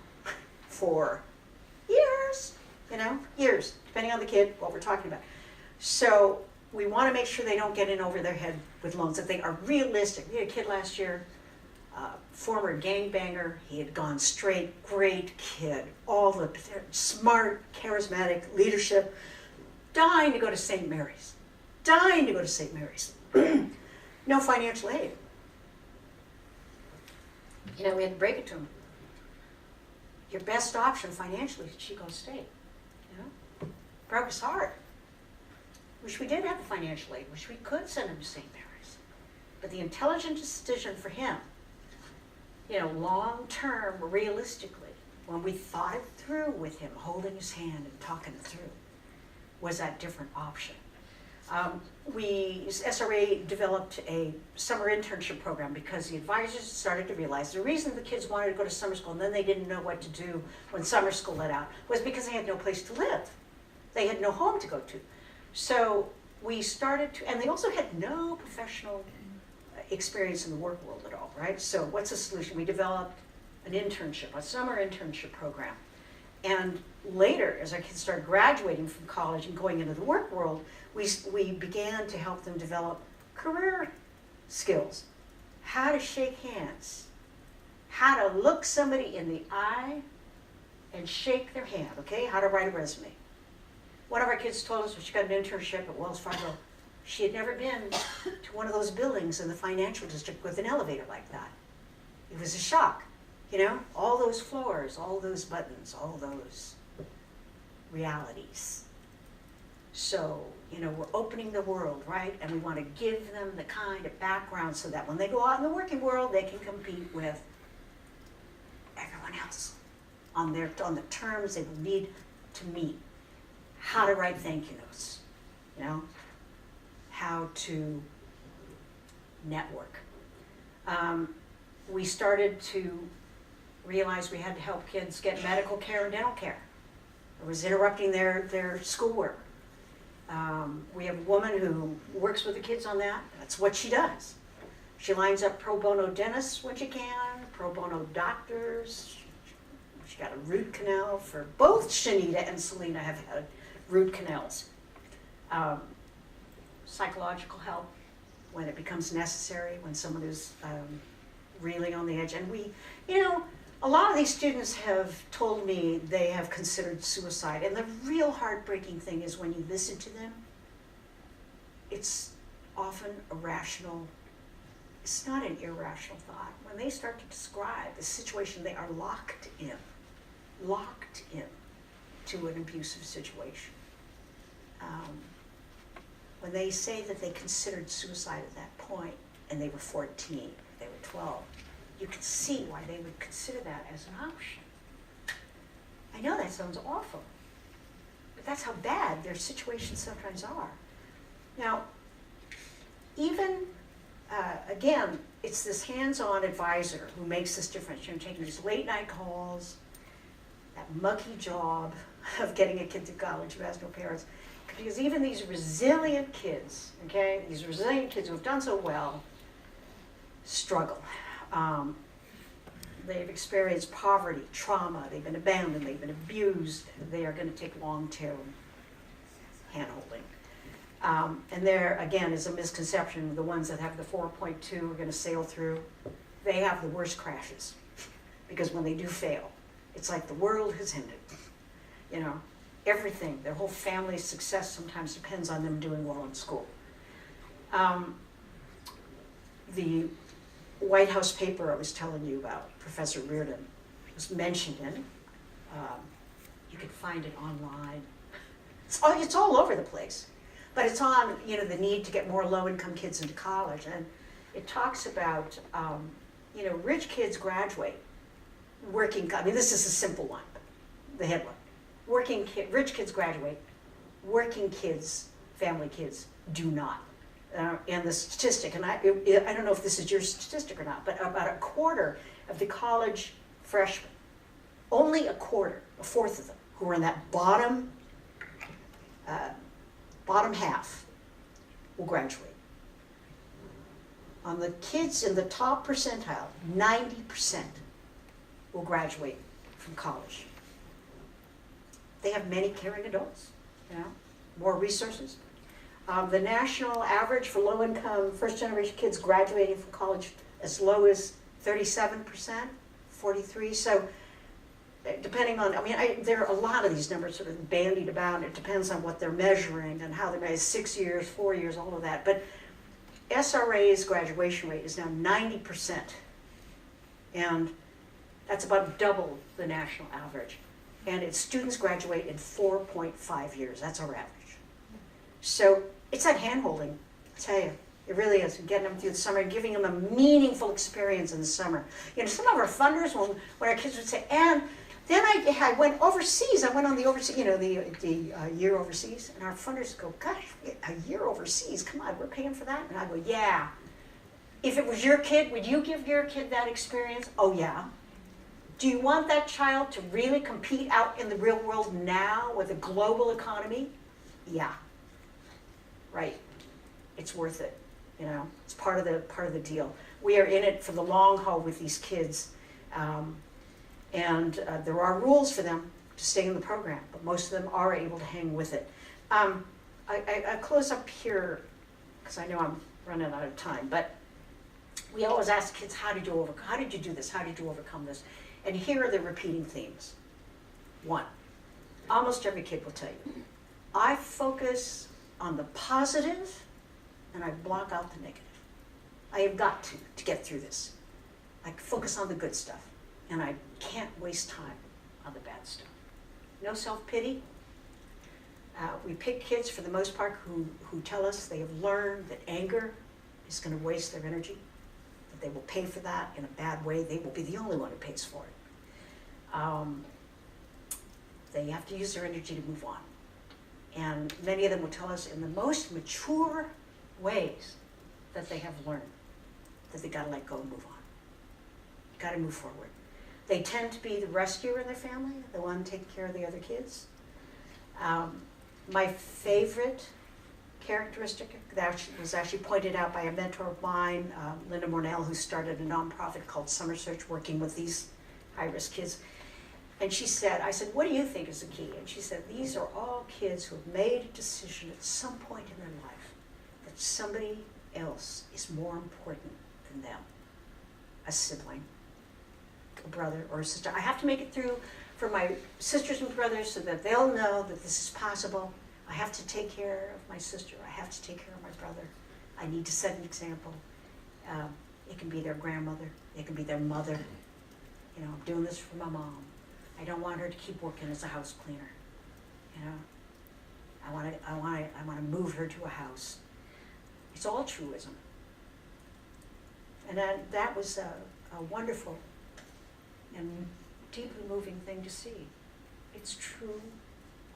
for years, years, depending on the kid, what we're talking about. So we want to make sure they don't get in over their head with loans, that they are realistic. We had a kid last year, former gangbanger. He had gone straight, great kid, all the smart, charismatic leadership, dying to go to St. Mary's, dying to go to St. Mary's. No financial aid. We had to break it to him. Your best option financially is Chico State. Broke his heart. Wish we did have the financial aid. Wish we could send him to St. Mary's. But the intelligent decision for him, long term, realistically, when we thought it through with him, holding his hand and talking it through, was that different option. SRA developed a summer internship program because the advisors started to realize the reason the kids wanted to go to summer school and then they didn't know what to do when summer school let out was because they had no place to live. They had no home to go to. So we started to, and they also had no professional experience in the work world at all, right? So what's the solution? We developed an internship, a summer internship program. And later, as our kids started graduating from college and going into the work world, we began to help them develop career skills. How to shake hands, how to look somebody in the eye and shake their hand, okay? How to write a resume. One of our kids told us when she got an internship at Wells Fargo, she had never been to one of those buildings in the financial district with an elevator like that. It was a shock, all those floors, all those buttons, all those realities. So, we're opening the world, right? And we want to give them the kind of background so that when they go out in the working world, they can compete with everyone else on the terms they will need to meet. How to write thank you notes, how to network. We started to realize we had to help kids get medical care and dental care. It was interrupting their schoolwork. We have a woman who works with the kids on that. That's what she does. She lines up pro bono dentists when she can, pro bono doctors. She got a root canal for both Shanita and Selena have had root canals. Psychological help when it becomes necessary, when someone is really on the edge. And a lot of these students have told me they have considered suicide. And the real heartbreaking thing is when you listen to them, it's often irrational. It's not an irrational thought. When they start to describe the situation they are locked in to an abusive situation. When they say that they considered suicide at that point, and they were 14, they were 12, you can see why they would consider that as an option. I know that sounds awful, but that's how bad their situations sometimes are. Now, even, again, it's this hands-on advisor who makes this difference. Taking these late-night calls, that mucky job of getting a kid to college who has no parents. Because even these resilient kids, these resilient kids who have done so well, struggle. They've experienced poverty, trauma, they've been abandoned, they've been abused. They are going to take long-term hand-holding. And there, again, is a misconception. The ones that have the 4.2 are going to sail through. They have the worst crashes. Because when they do fail, it's like the world has ended. Everything, their whole family's success sometimes depends on them doing well in school. The White House paper I was telling you about, Professor Reardon, was mentioned in. You can find it online. It's all over the place. But it's on, the need to get more low-income kids into college. And it talks about, rich kids graduate. This is a simple one, the headline. Rich kids graduate, working kids, family kids do not. And the statistic, and I don't know if this is your statistic or not, but about a quarter of the college freshmen, only a fourth of them, who are in that bottom half, will graduate. On the kids in the top percentile, 90% will graduate from college. They have many caring adults, more resources. The national average for low-income, first-generation kids graduating from college as low as 37%, 43%. So depending on, there are a lot of these numbers sort of bandied about. It depends on what they're measuring and how they're measured, 6 years, 4 years, all of that. But SRA's graduation rate is now 90%. And that's about double the national average. And its students graduate in 4.5 years. That's our average. So it's that hand-holding, I tell you. It really is, getting them through the summer and giving them a meaningful experience in the summer. Some of our funders, when our kids would say, and then I went overseas. I went on the overseas, the year overseas. And our funders go, gosh, a year overseas? Come on, we're paying for that? And I go, yeah. If it was your kid, would you give your kid that experience? Oh, yeah. Do you want that child to really compete out in the real world now with a global economy? Yeah. Right. It's worth it. It's part of the deal. We are in it for the long haul with these kids, and there are rules for them to stay in the program, but most of them are able to hang with it. I close up here because I know I'm running out of time, but we always ask kids, how did you do this? How did you overcome this? And here are the repeating themes. 1, almost every kid will tell you, I focus on the positive and I block out the negative. I have got to get through this. I focus on the good stuff, and I can't waste time on the bad stuff. No self-pity. We pick kids, for the most part, who tell us they have learned that anger is going to waste their energy, that they will pay for that in a bad way. They will be the only one who pays for it. They have to use their energy to move on. And many of them will tell us in the most mature ways that they have learned that they got to let go and move on. Got to move forward. They tend to be the rescuer in their family, the one taking care of the other kids. My favorite characteristic that was actually pointed out by a mentor of mine, Linda Mornell, who started a nonprofit called Summer Search, working with these high-risk kids. And she said, I said, what do you think is the key? And she said, these are all kids who have made a decision at some point in their life that somebody else is more important than them. A sibling, a brother or a sister. I have to make it through for my sisters and brothers so that they'll know that this is possible. I have to take care of my sister. I have to take care of my brother. I need to set an example. It can be their grandmother. It can be their mother. I'm doing this for my mom. I don't want her to keep working as a house cleaner. I want to move her to a house. It's all truism. And that was a wonderful and deeply moving thing to see. It's true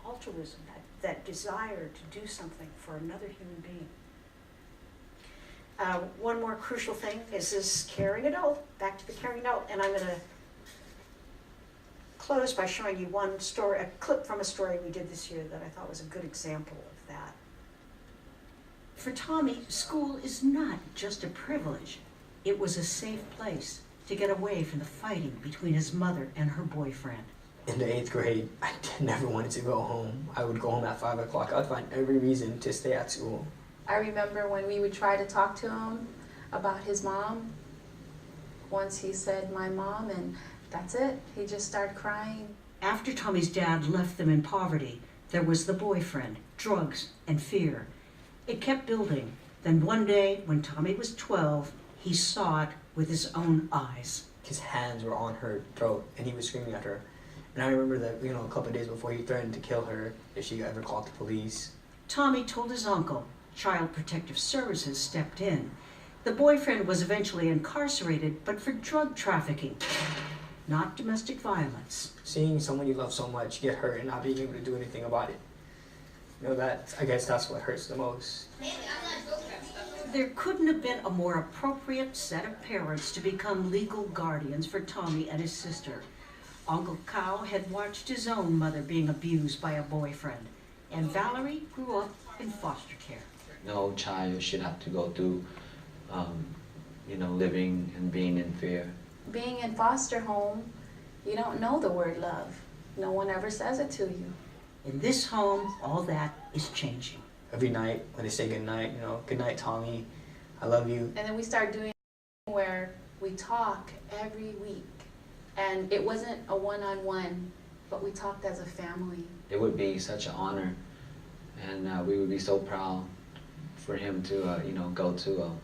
altruism, that desire to do something for another human being. One more crucial thing is this caring adult, back to the caring adult, and I'm going to close by showing you one story, a clip from a story we did this year that I thought was a good example of that. For Tommy, school is not just a privilege. It was a safe place to get away from the fighting between his mother and her boyfriend. In the 8th grade, I never wanted to go home. I would go home at 5 o'clock. I'd find every reason to stay at school. I remember when we would try to talk to him about his mom. Once he said, my mom, and that's it. He just started crying. After Tommy's dad left them in poverty, there was the boyfriend, drugs, and fear. It kept building. Then one day, when Tommy was 12, he saw it with his own eyes. His hands were on her throat, and he was screaming at her. And I remember that, a couple of days before, he threatened to kill her if she ever called the police. Tommy told his uncle. Child Protective Services stepped in. The boyfriend was eventually incarcerated, but for drug trafficking, not domestic violence. Seeing someone you love so much get hurt and not being able to do anything about it. I guess that's what hurts the most. There couldn't have been a more appropriate set of parents to become legal guardians for Tommy and his sister. Uncle Cow had watched his own mother being abused by a boyfriend, and Valerie grew up in foster care. No child should have to go through, living and being in fear. Being in foster home, You don't know the word love. No one ever says it to you. In this home, all that is changing. Every night when they say good night, good night, Tommy, I love you. And then we start doing where we talk every week. And it wasn't a one-on-one, but we talked as a family. It would be such an honor, and we would be so proud for him to, go to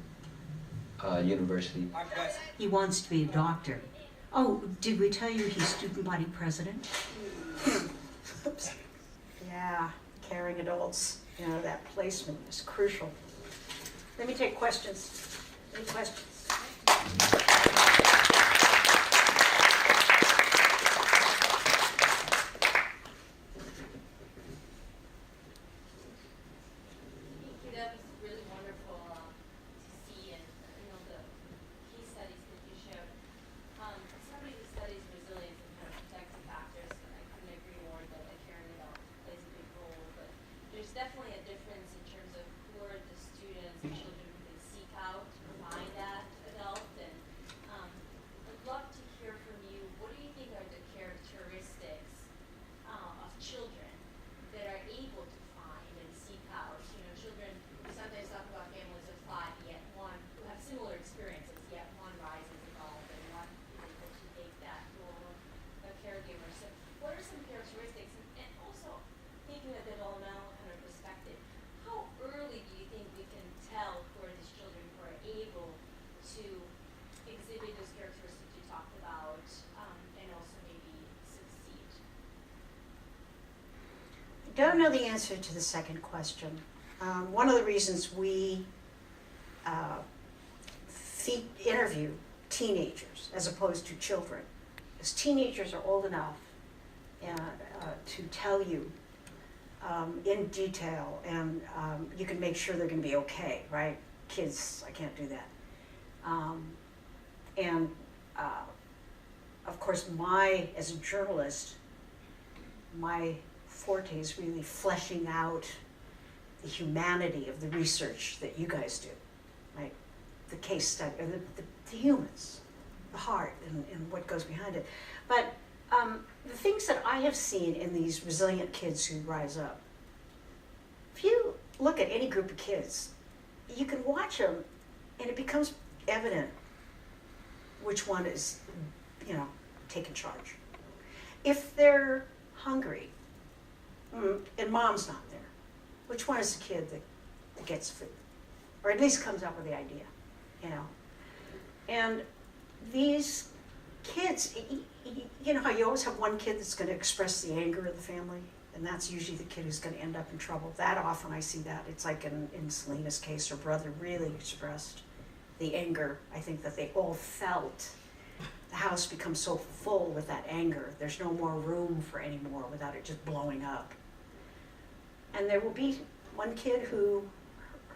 a university. He wants to be a doctor. Oh, did we tell you he's student body president? Oops. Yeah, caring adults, that placement is crucial. Let me take questions. Any questions? That was really wonderful to see, and the case studies that you showed. As somebody who studies resilience and kind of protective factors, I couldn't agree more that a caring adult plays a big role. But there's definitely a difference in terms of who are the students and children who can seek out to find that adult. And I'd love to hear from you. What do you think are the characteristics of children that are able to find and seek out? Children, we sometimes talk about families of 5, yet one who have similar experiences, yet one rises above and one is able to take that role of a caregiver. So what are some characteristics? And also thinking of the developmental kind of perspective, how early do you think we can tell who are these children who are able to exhibit those characteristics you talked about, and also maybe succeed? I don't know the answer to the second question. One of the reasons we interview teenagers as opposed to children is teenagers are old enough to tell you in detail, and you can make sure they're going to be okay, right? Kids, I can't do that. Of course, as a journalist, my forte is really fleshing out the humanity of the research that you guys do, right? The case study, or the humans, the heart, and what goes behind it. But the things that I have seen in these resilient kids who rise up, if you look at any group of kids, you can watch them, and it becomes evident which one is, taking charge. If they're hungry, and mom's not there, which one is the kid that gets food? Or at least comes up with the idea, And these kids, how you always have one kid that's going to express the anger of the family, and that's usually the kid who's going to end up in trouble. That often I see that. It's like in Selena's case, her brother really expressed the anger, I think, that they all felt. The house becomes so full with that anger. There's no more room for any more without it just blowing up. And there will be one kid who,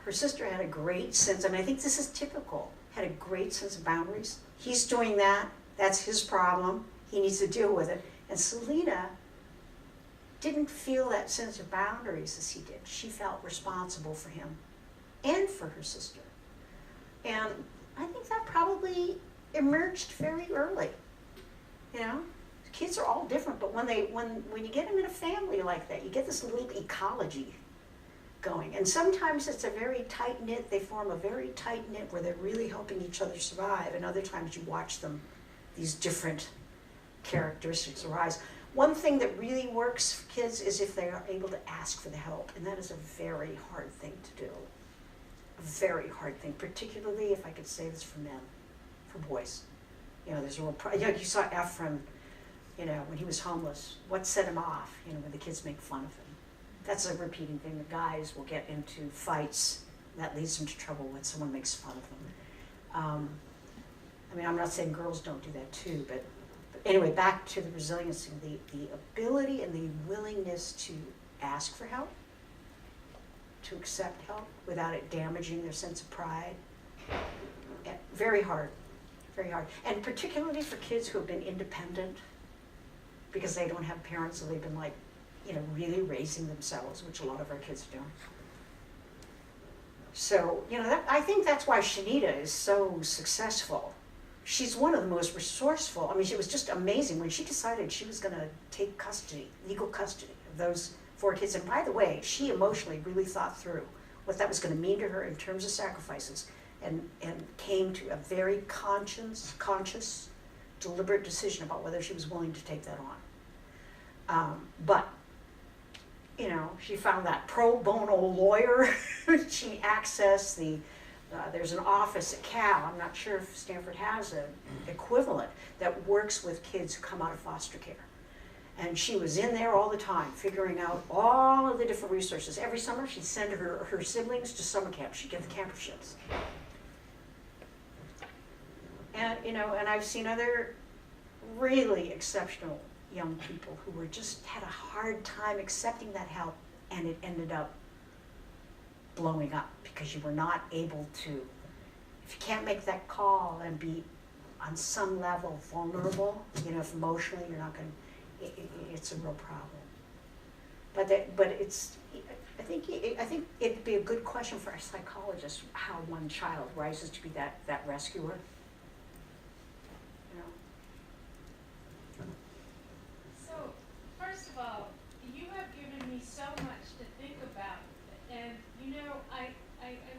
her sister had a great sense, and I think this is typical, had a great sense of boundaries. He's doing that. That's his problem. He needs to deal with it. And Selena didn't feel that sense of boundaries as he did. She felt responsible for him and for her sister. And I think that probably emerged very early. Kids are all different, but when you get them in a family like that, you get this little ecology going. And sometimes it's a very tight-knit, they form a very tight-knit where they're really helping each other survive, and other times you watch them, these different characteristics arise. One thing that really works for kids is if they are able to ask for the help, and that is a very hard thing to do. A very hard thing, particularly if I could say this for men, for boys. There's a real you saw Ephraim, when he was homeless, what set him off, when the kids make fun of him. That's a repeating thing. The guys will get into fights. That leads them to trouble when someone makes fun of them. I'm not saying girls don't do that too, but anyway, back to the resiliency, the ability and the willingness to ask for help, to accept help without it damaging their sense of pride. Very hard, very hard. And particularly for kids who have been independent because they don't have parents, so they've been really raising themselves, which a lot of our kids are doing. So, I think that's why Shanita is so successful, she's one of the most resourceful. I mean, she was just amazing when she decided she was going to take custody, legal custody of those 4 kids. And by the way, she emotionally really thought through what that was going to mean to her in terms of sacrifices, and came to a very conscious, deliberate decision about whether she was willing to take that on. But, you know, she found that pro bono lawyer. She accessed the, there's an office at Cal, I'm not sure if Stanford has an equivalent, that works with kids who come out of foster care. And she was in there all the time, figuring out all of the different resources. Every summer, she'd send her siblings to summer camp. She'd get the camperships. And, you know, and I've seen other really exceptional young people who were just had a hard time accepting that help, and it ended up blowing up because you were not able to, if you can't make that call and be on some level vulnerable, you know, if emotionally you're not going to, it's a real problem. But it's, I think it'd be a good question for a psychologist how one child rises to be that rescuer. You know. So, first of all, you have given me so much to think about, and you know, I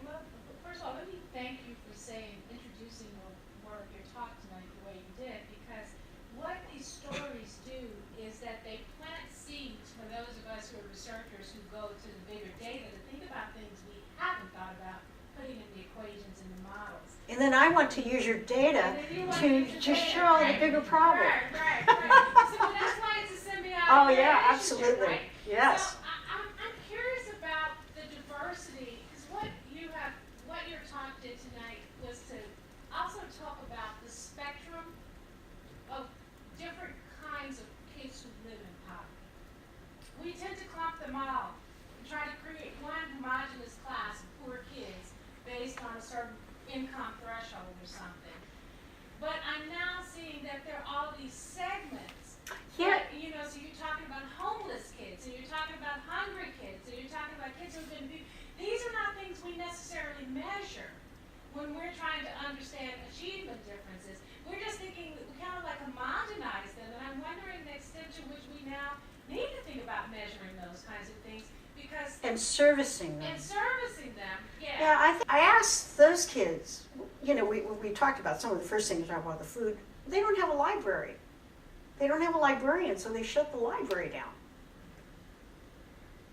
love, first of all, let me thank you for introducing your talk tonight the way you did, because what these stories do is that they plant seeds for those of us who are researchers who go to the bigger data to think about things we haven't thought about, putting in the equations and the models. And then I want to use your data to show the bigger problem. Right. So that's why it's a symbiotic Oh yeah, relationship, absolutely. right? Yes. So I'm curious about the diversity, because what your talk did tonight was to also talk about the spectrum of different kinds of kids who live in poverty. We tend to clump them all and try to create one homogeneous class of poor kids based on a certain income threshold or something. But I'm now seeing that there are all these segments. Yeah. You know, so you're talking about homeless kids, and you're talking about hungry kids, and you're talking about kids who've been abused. These are not things we necessarily measure when we're trying to understand achievement differences. We're just thinking that we kind of like homogenize them, and I'm wondering the extent to which we now need to think about measuring those kinds of things, because And servicing them. Yeah. Yeah, I asked those kids, you know, we talked about some of the first things we talked about, the food. They don't have a library. They don't have a librarian, so they shut the library down.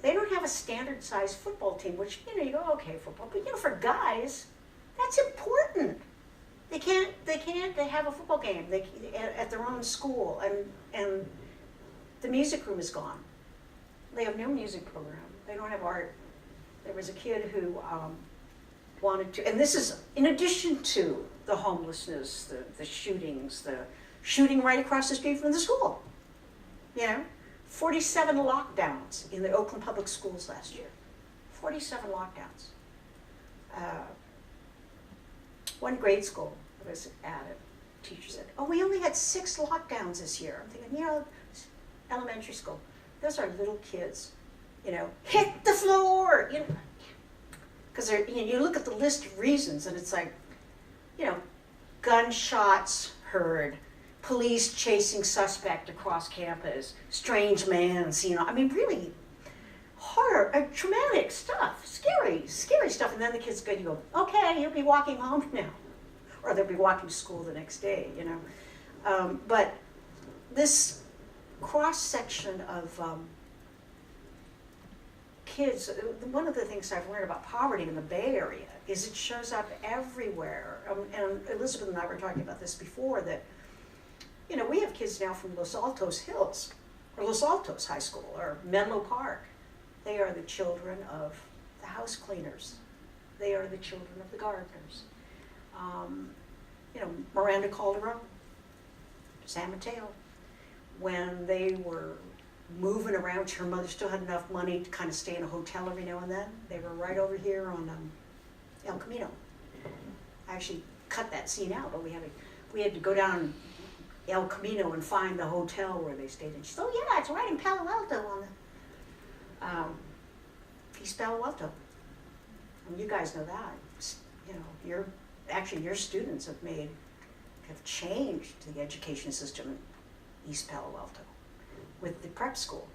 They don't have a standard sized football team, which, you know, you go, okay, football, but you know, for guys, that's important. They have a football game at their own school, and the music room is gone. They have no music program. They don't have art. There was a kid who wanted to, and this is in addition to the homelessness, the shootings, the shooting right across the street from the school. You know, 47 lockdowns in the Oakland Public Schools last year. 47 lockdowns. One grade school I was at, a teacher said, "Oh, we only had 6 lockdowns this year." I'm thinking, you know, elementary school, those are little kids. You know, hit the floor. You know, because you look at the list of reasons, and it's like, you know, gunshots heard, police chasing suspect across campus, strange man seen. I mean, really horror, traumatic stuff, scary stuff. And then the kids go, you go, okay, you'll be walking home now, or they'll be walking to school the next day. You know, but this cross section of kids, one of the things I've learned about poverty in the Bay Area is it shows up everywhere. And Elizabeth and I were talking about this before, that, you know, we have kids now from Los Altos Hills, or Los Altos High School, or Menlo Park. They are the children of the house cleaners. They are the children of the gardeners. You know, Miranda Calderon, San Mateo, when they were moving around, her mother still had enough money to kind of stay in a hotel every now and then. They were right over here on El Camino. I actually cut that scene out, but we had to go down El Camino and find the hotel where they stayed. And she said, "Oh yeah, it's right in Palo Alto on the East Palo Alto." And you guys know that. You know, your students have made have changed the education system in East Palo Alto with the prep school,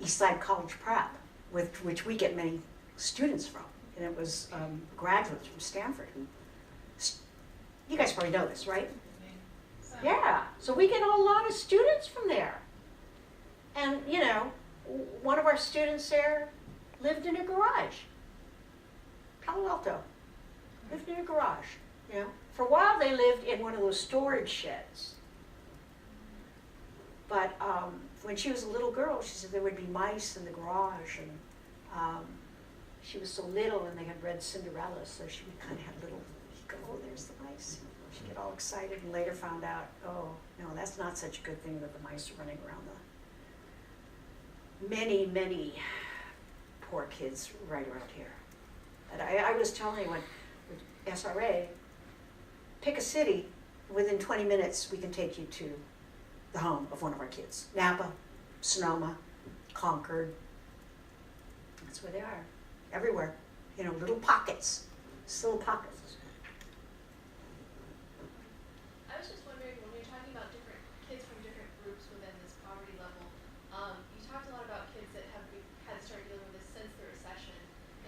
Eastside College Prep, which we get many students from. And it was graduates from Stanford who, you guys probably know this, right? Yeah, so we get a lot of students from there. And, you know, one of our students there lived in a garage. Palo Alto. Lived in a garage, you know. For a while they lived in one of those storage sheds. But when she was a little girl, she said there would be mice in the garage, and she was so little and they had read Cinderella, so she kind of had little, she'd go, oh, there's the mice. She'd get all excited and later found out, oh, no, that's not such a good thing that the mice are running around the... Many, many poor kids right around here. And I was telling you, when with SRA, pick a city, within 20 minutes we can take you to the home of one of our kids. Napa, Sonoma, Concord. That's where they are. Everywhere. You know, little pockets. Just little pockets. I was just wondering, when you're talking about different kids from different groups within this poverty level, you talked a lot about kids that have had started dealing with this since the recession.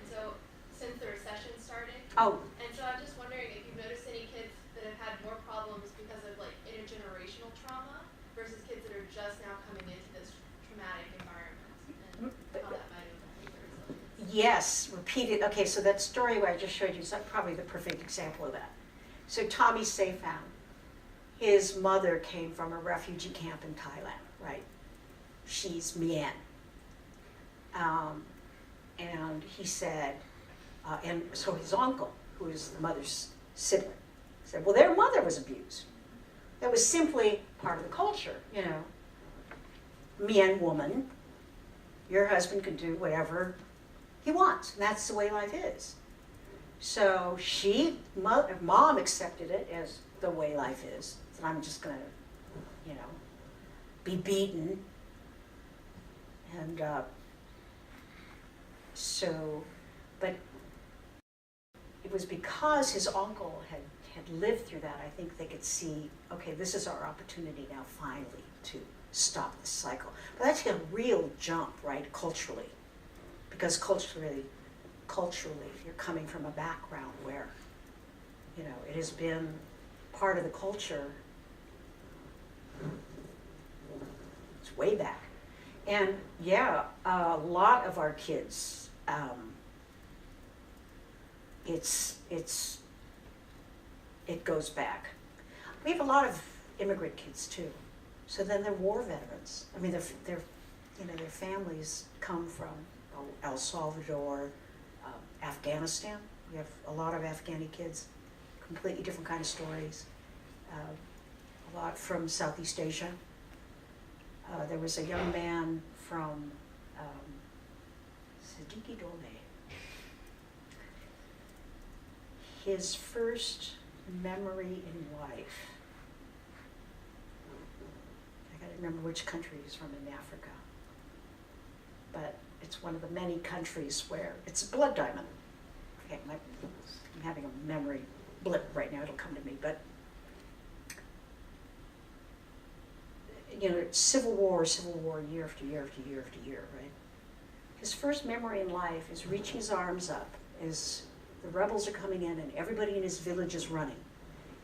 And so, since the recession started. Oh. And so I'm just wondering if you've noticed any kids that have had more problems because of like intergenerational trauma versus kids that are just now coming into this traumatic environment, and how that might impact their resilience. Yes, repeated. Okay, so that story where I just showed you is probably the perfect example of that. So Tommy Seyfound, his mother came from a refugee camp in Thailand, right? She's Mien. And he said, and so his uncle, who is the mother's sibling, said, well, their mother was abused. That was simply part of the culture, you know. Mien woman, your husband can do whatever he wants, and that's the way life is. So mom accepted it as the way life is, that I'm just gonna, you know, be beaten. And but it was because his uncle had lived through that, I think they could see, okay, this is our opportunity now finally to stop this cycle. But that's a real jump, right, culturally. Because culturally, you're coming from a background where, you know, it has been part of the culture. It's way back. And yeah, a lot of our kids, it goes back. We have a lot of immigrant kids too. So then they're war veterans. I mean, they're you know, their families come from El Salvador, Afghanistan. We have a lot of Afghani kids, completely different kind of stories. A lot from Southeast Asia. There was a young man from Siddiqui Dole. His first memory in life, I gotta remember which country he's from in Africa, but it's one of the many countries where it's a blood diamond. Okay, I'm having a memory blip right now, it'll come to me, but you know, civil war, year after year after year after year, right? His first memory in life is reaching his arms up as the rebels are coming in and everybody in his village is running.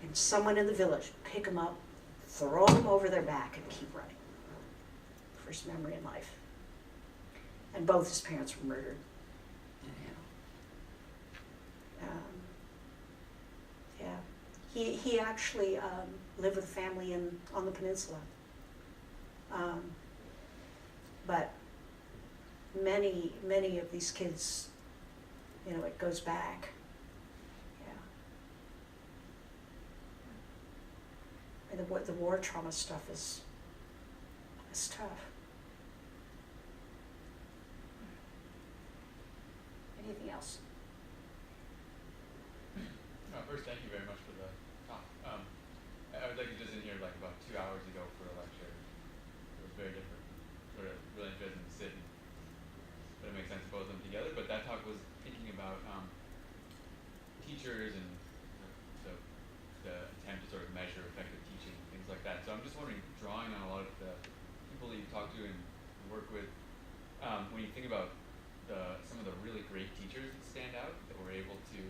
And someone in the village pick him up, throw him over their back and keep running. First memory in life. And both his parents were murdered. Yeah. He actually lived with a family on the peninsula. But many of these kids, you know, it goes back. Yeah. And the war trauma stuff is tough. Anything else? First, thank you very much for the talk. I was actually just in here like about 2 hours ago for a lecture. It was very different. Sort of really interesting to sit and, but it makes sense to both of them together. But that talk was thinking about teachers and the attempt to when you think about some of the really great teachers that stand out, that were able to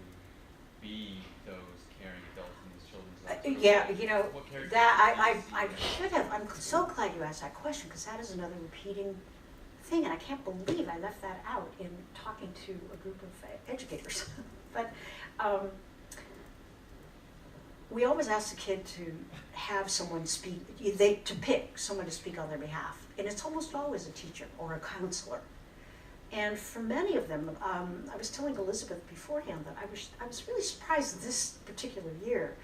be those caring adults in these children's lives. Yeah, you know, what characteristics that do you see I there? should have. I'm so glad you asked that question, because that is another repeating thing, and I can't believe I left that out in talking to a group of educators. But we always ask the kid to have someone speak, to pick someone to speak on their behalf, and it's almost always a teacher or a counselor. And for many of them, I was telling Elizabeth beforehand that I was really surprised this particular year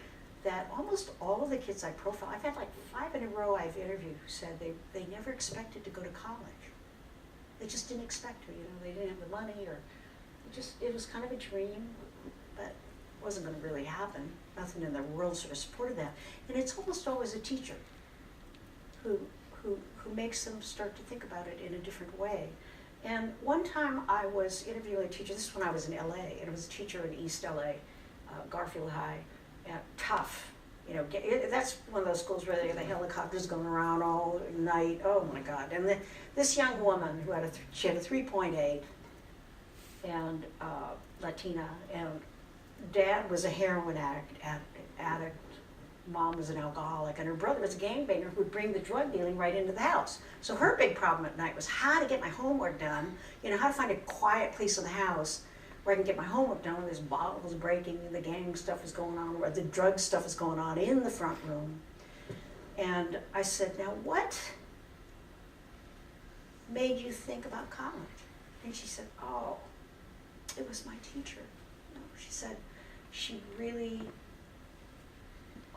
that almost all of the kids I profiled, I've had like 5 in a row I've interviewed who said they never expected to go to college. They just didn't expect to, you know, they didn't have the money, or it was kind of a dream, but it wasn't going to really happen. Nothing in the world sort of supported that. And it's almost always a teacher who makes them start to think about it in a different way. And one time I was interviewing a teacher, this is when I was in LA, and it was a teacher in East LA, Garfield High, tough. You know, that's one of those schools where they have the helicopters going around all night. Oh my God! And this young woman who she had a 3.8, and Latina, and dad was a heroin addict. Mom was an alcoholic, and her brother was a gangbanger who would bring the drug dealing right into the house. So her big problem at night was how to get my homework done, you know, how to find a quiet place in the house where I can get my homework done when there's bottles breaking and the gang stuff is going on, or the drug stuff is going on in the front room. And I said, now what made you think about college? And she said, oh, it was my teacher. No, she said, she really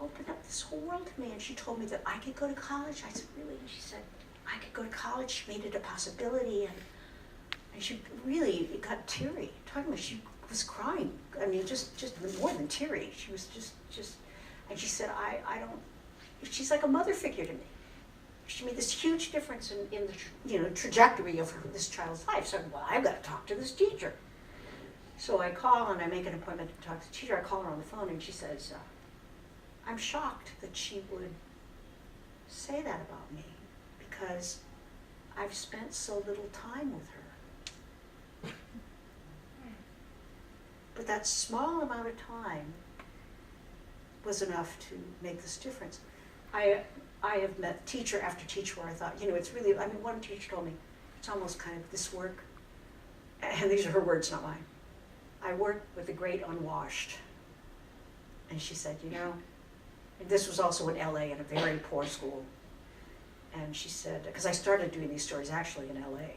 opened up this whole world to me, and she told me that I could go to college. I said, really? And she said, I could go to college. She made it a possibility, and she really got teary. Talking about, she was crying. I mean, just more than teary. She was just, and she said, I don't, she's like a mother figure to me. She made this huge difference in the trajectory of this child's life. So, well, I've got to talk to this teacher. So I call and I make an appointment to talk to the teacher. I call her on the phone, and she says, I'm shocked that she would say that about me, because I've spent so little time with her. But that small amount of time was enough to make this difference. I have met teacher after teacher where I thought, you know, it's really, I mean, one teacher told me, it's almost kind of this work, and these are her words, not mine. I work with the great unwashed. And she said, you know, and this was also in LA in a very poor school. And she said, because I started doing these stories actually in LA.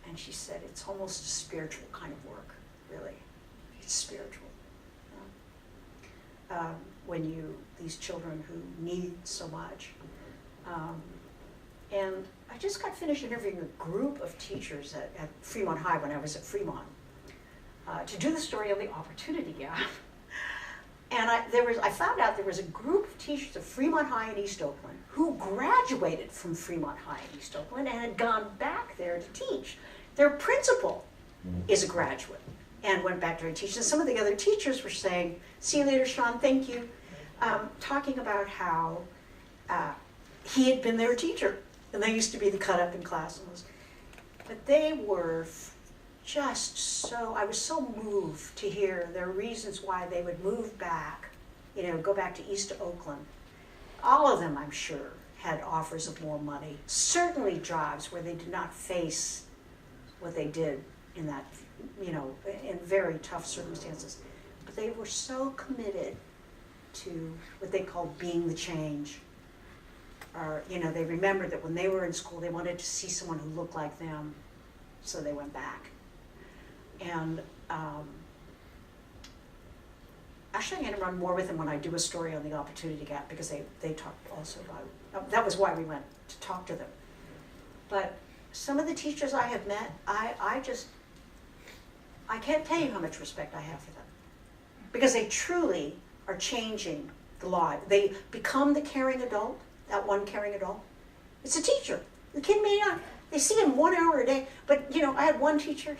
And she said, it's almost a spiritual kind of work, really. It's spiritual. When these children who need so much. And I just got finished interviewing a group of teachers at Fremont High when I was at Fremont to do the story on the opportunity gap. And I found out there was a group of teachers at Fremont High in East Oakland who graduated from Fremont High in East Oakland and had gone back there to teach. Their principal is a graduate and went back there to teach. And some of the other teachers were saying, see you later, Sean, thank you, talking about how he had been their teacher. And they used to be the cut up in class. But they were just so, I was so moved to hear their reasons why they would move back, you know, go back to East Oakland. All of them, I'm sure, had offers of more money. Certainly jobs where they did not face what they did in that, you know, in very tough circumstances. But they were so committed to what they called being the change. Or, you know, they remembered that when they were in school, they wanted to see someone who looked like them, so they went back. And actually, I'm going to run more with them when I do a story on the opportunity gap, because they talked also about, that was why we went to talk to them. But some of the teachers I have met, I can't tell you how much respect I have for them, because they truly are changing the life. They become the caring adult, that one caring adult. It's a teacher. The kid may not, they see him 1 hour a day, but you know, I had one teacher,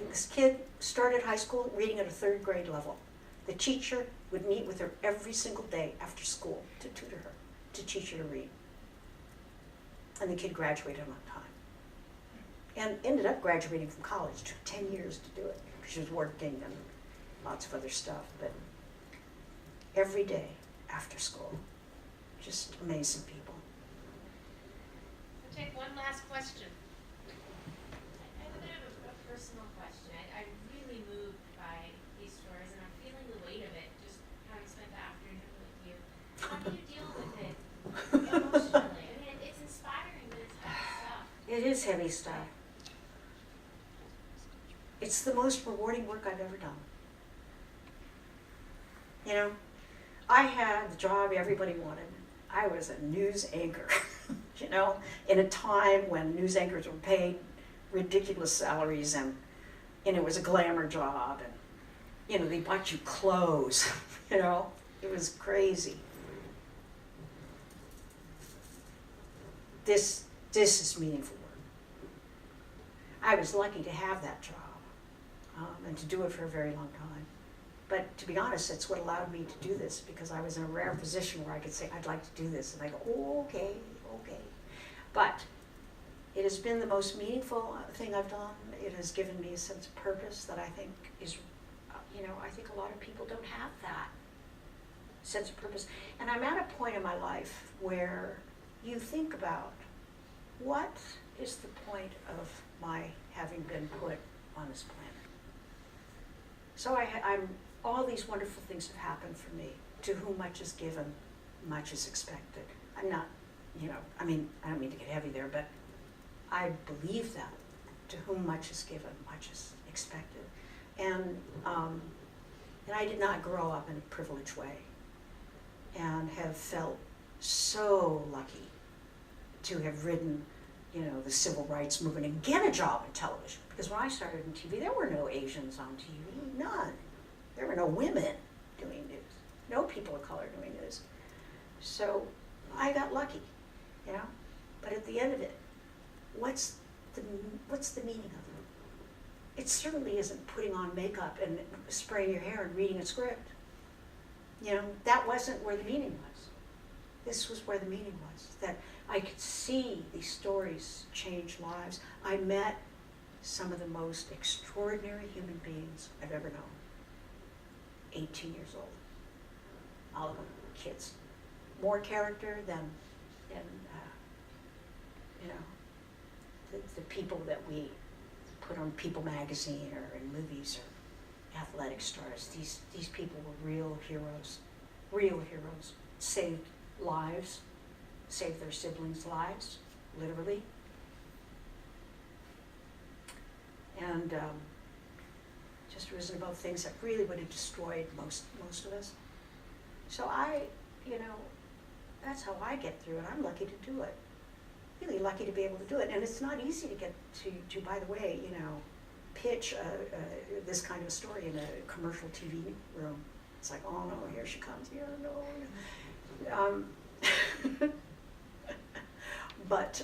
this kid started high school reading at a 3rd grade level. The teacher would meet with her every single day after school to tutor her, to teach her to read. And the kid graduated on time. and ended up graduating from college. Took 10 years to do it because she was working and lots of other stuff. But every day after school, just amazing people. We'll take one last question. I have a bit of a personal question. I'm really moved by these stories, and I'm feeling the weight of it, just having spent the afternoon with you. How do you deal with it emotionally? I mean, it's inspiring, but it's heavy stuff. It is heavy stuff. It's the most rewarding work I've ever done. You know, I had the job everybody wanted. I was a news anchor, you know, in a time when news anchors were paid ridiculous salaries, and it was a glamour job, and, you know, they bought you clothes, you know, it was crazy. This is meaningful work. I was lucky to have that job, and to do it for a very long time. But to be honest, it's what allowed me to do this, because I was in a rare position where I could say, I'd like to do this. And I go, oh, okay. But it has been the most meaningful thing I've done. It has given me a sense of purpose that I think is, you know, I think a lot of people don't have that sense of purpose. And I'm at a point in my life where you think about, what is the point of my having been put on this planet? So I'm all these wonderful things have happened for me. To whom much is given, much is expected. I'm not, you know, I mean, I don't mean to get heavy there, but I believe that. To whom much is given, much is expected. And I did not grow up in a privileged way, and have felt so lucky to have ridden, you know, the civil rights movement and get a job in television. Because when I started in TV, there were no Asians on TV, none. There were no women doing news, no people of color doing news. So I got lucky, you know. But at the end of it, what's the meaning of it? It certainly isn't putting on makeup and spraying your hair and reading a script. You know, that wasn't where the meaning was. This was where the meaning was, that I could see these stories change lives. I met some of the most extraordinary human beings I've ever known. 18 years old. All of them kids. More character than you know, the people that we put on People magazine or in movies or athletic stars. These people were real heroes. Saved lives, saved their siblings' lives, literally. And just risen above things that really would have destroyed most of us. So you know, that's how I get through it. I'm lucky to do it. Really lucky to be able to do it. And it's not easy to get to by the way, you know, pitch this kind of a story in a commercial TV room. It's like, oh no, here she comes. Yeah, no. But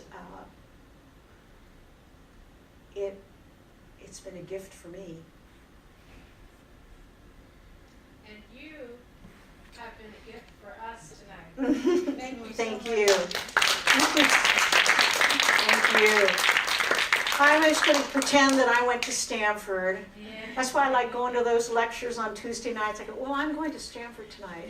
it's been a gift for me. And you have been a gift for us tonight. Thank you. Thank so you. much. Thank you. I'm just going to pretend that I went to Stanford. Yeah. That's why I like going to those lectures on Tuesday nights. I go, well, I'm going to Stanford tonight.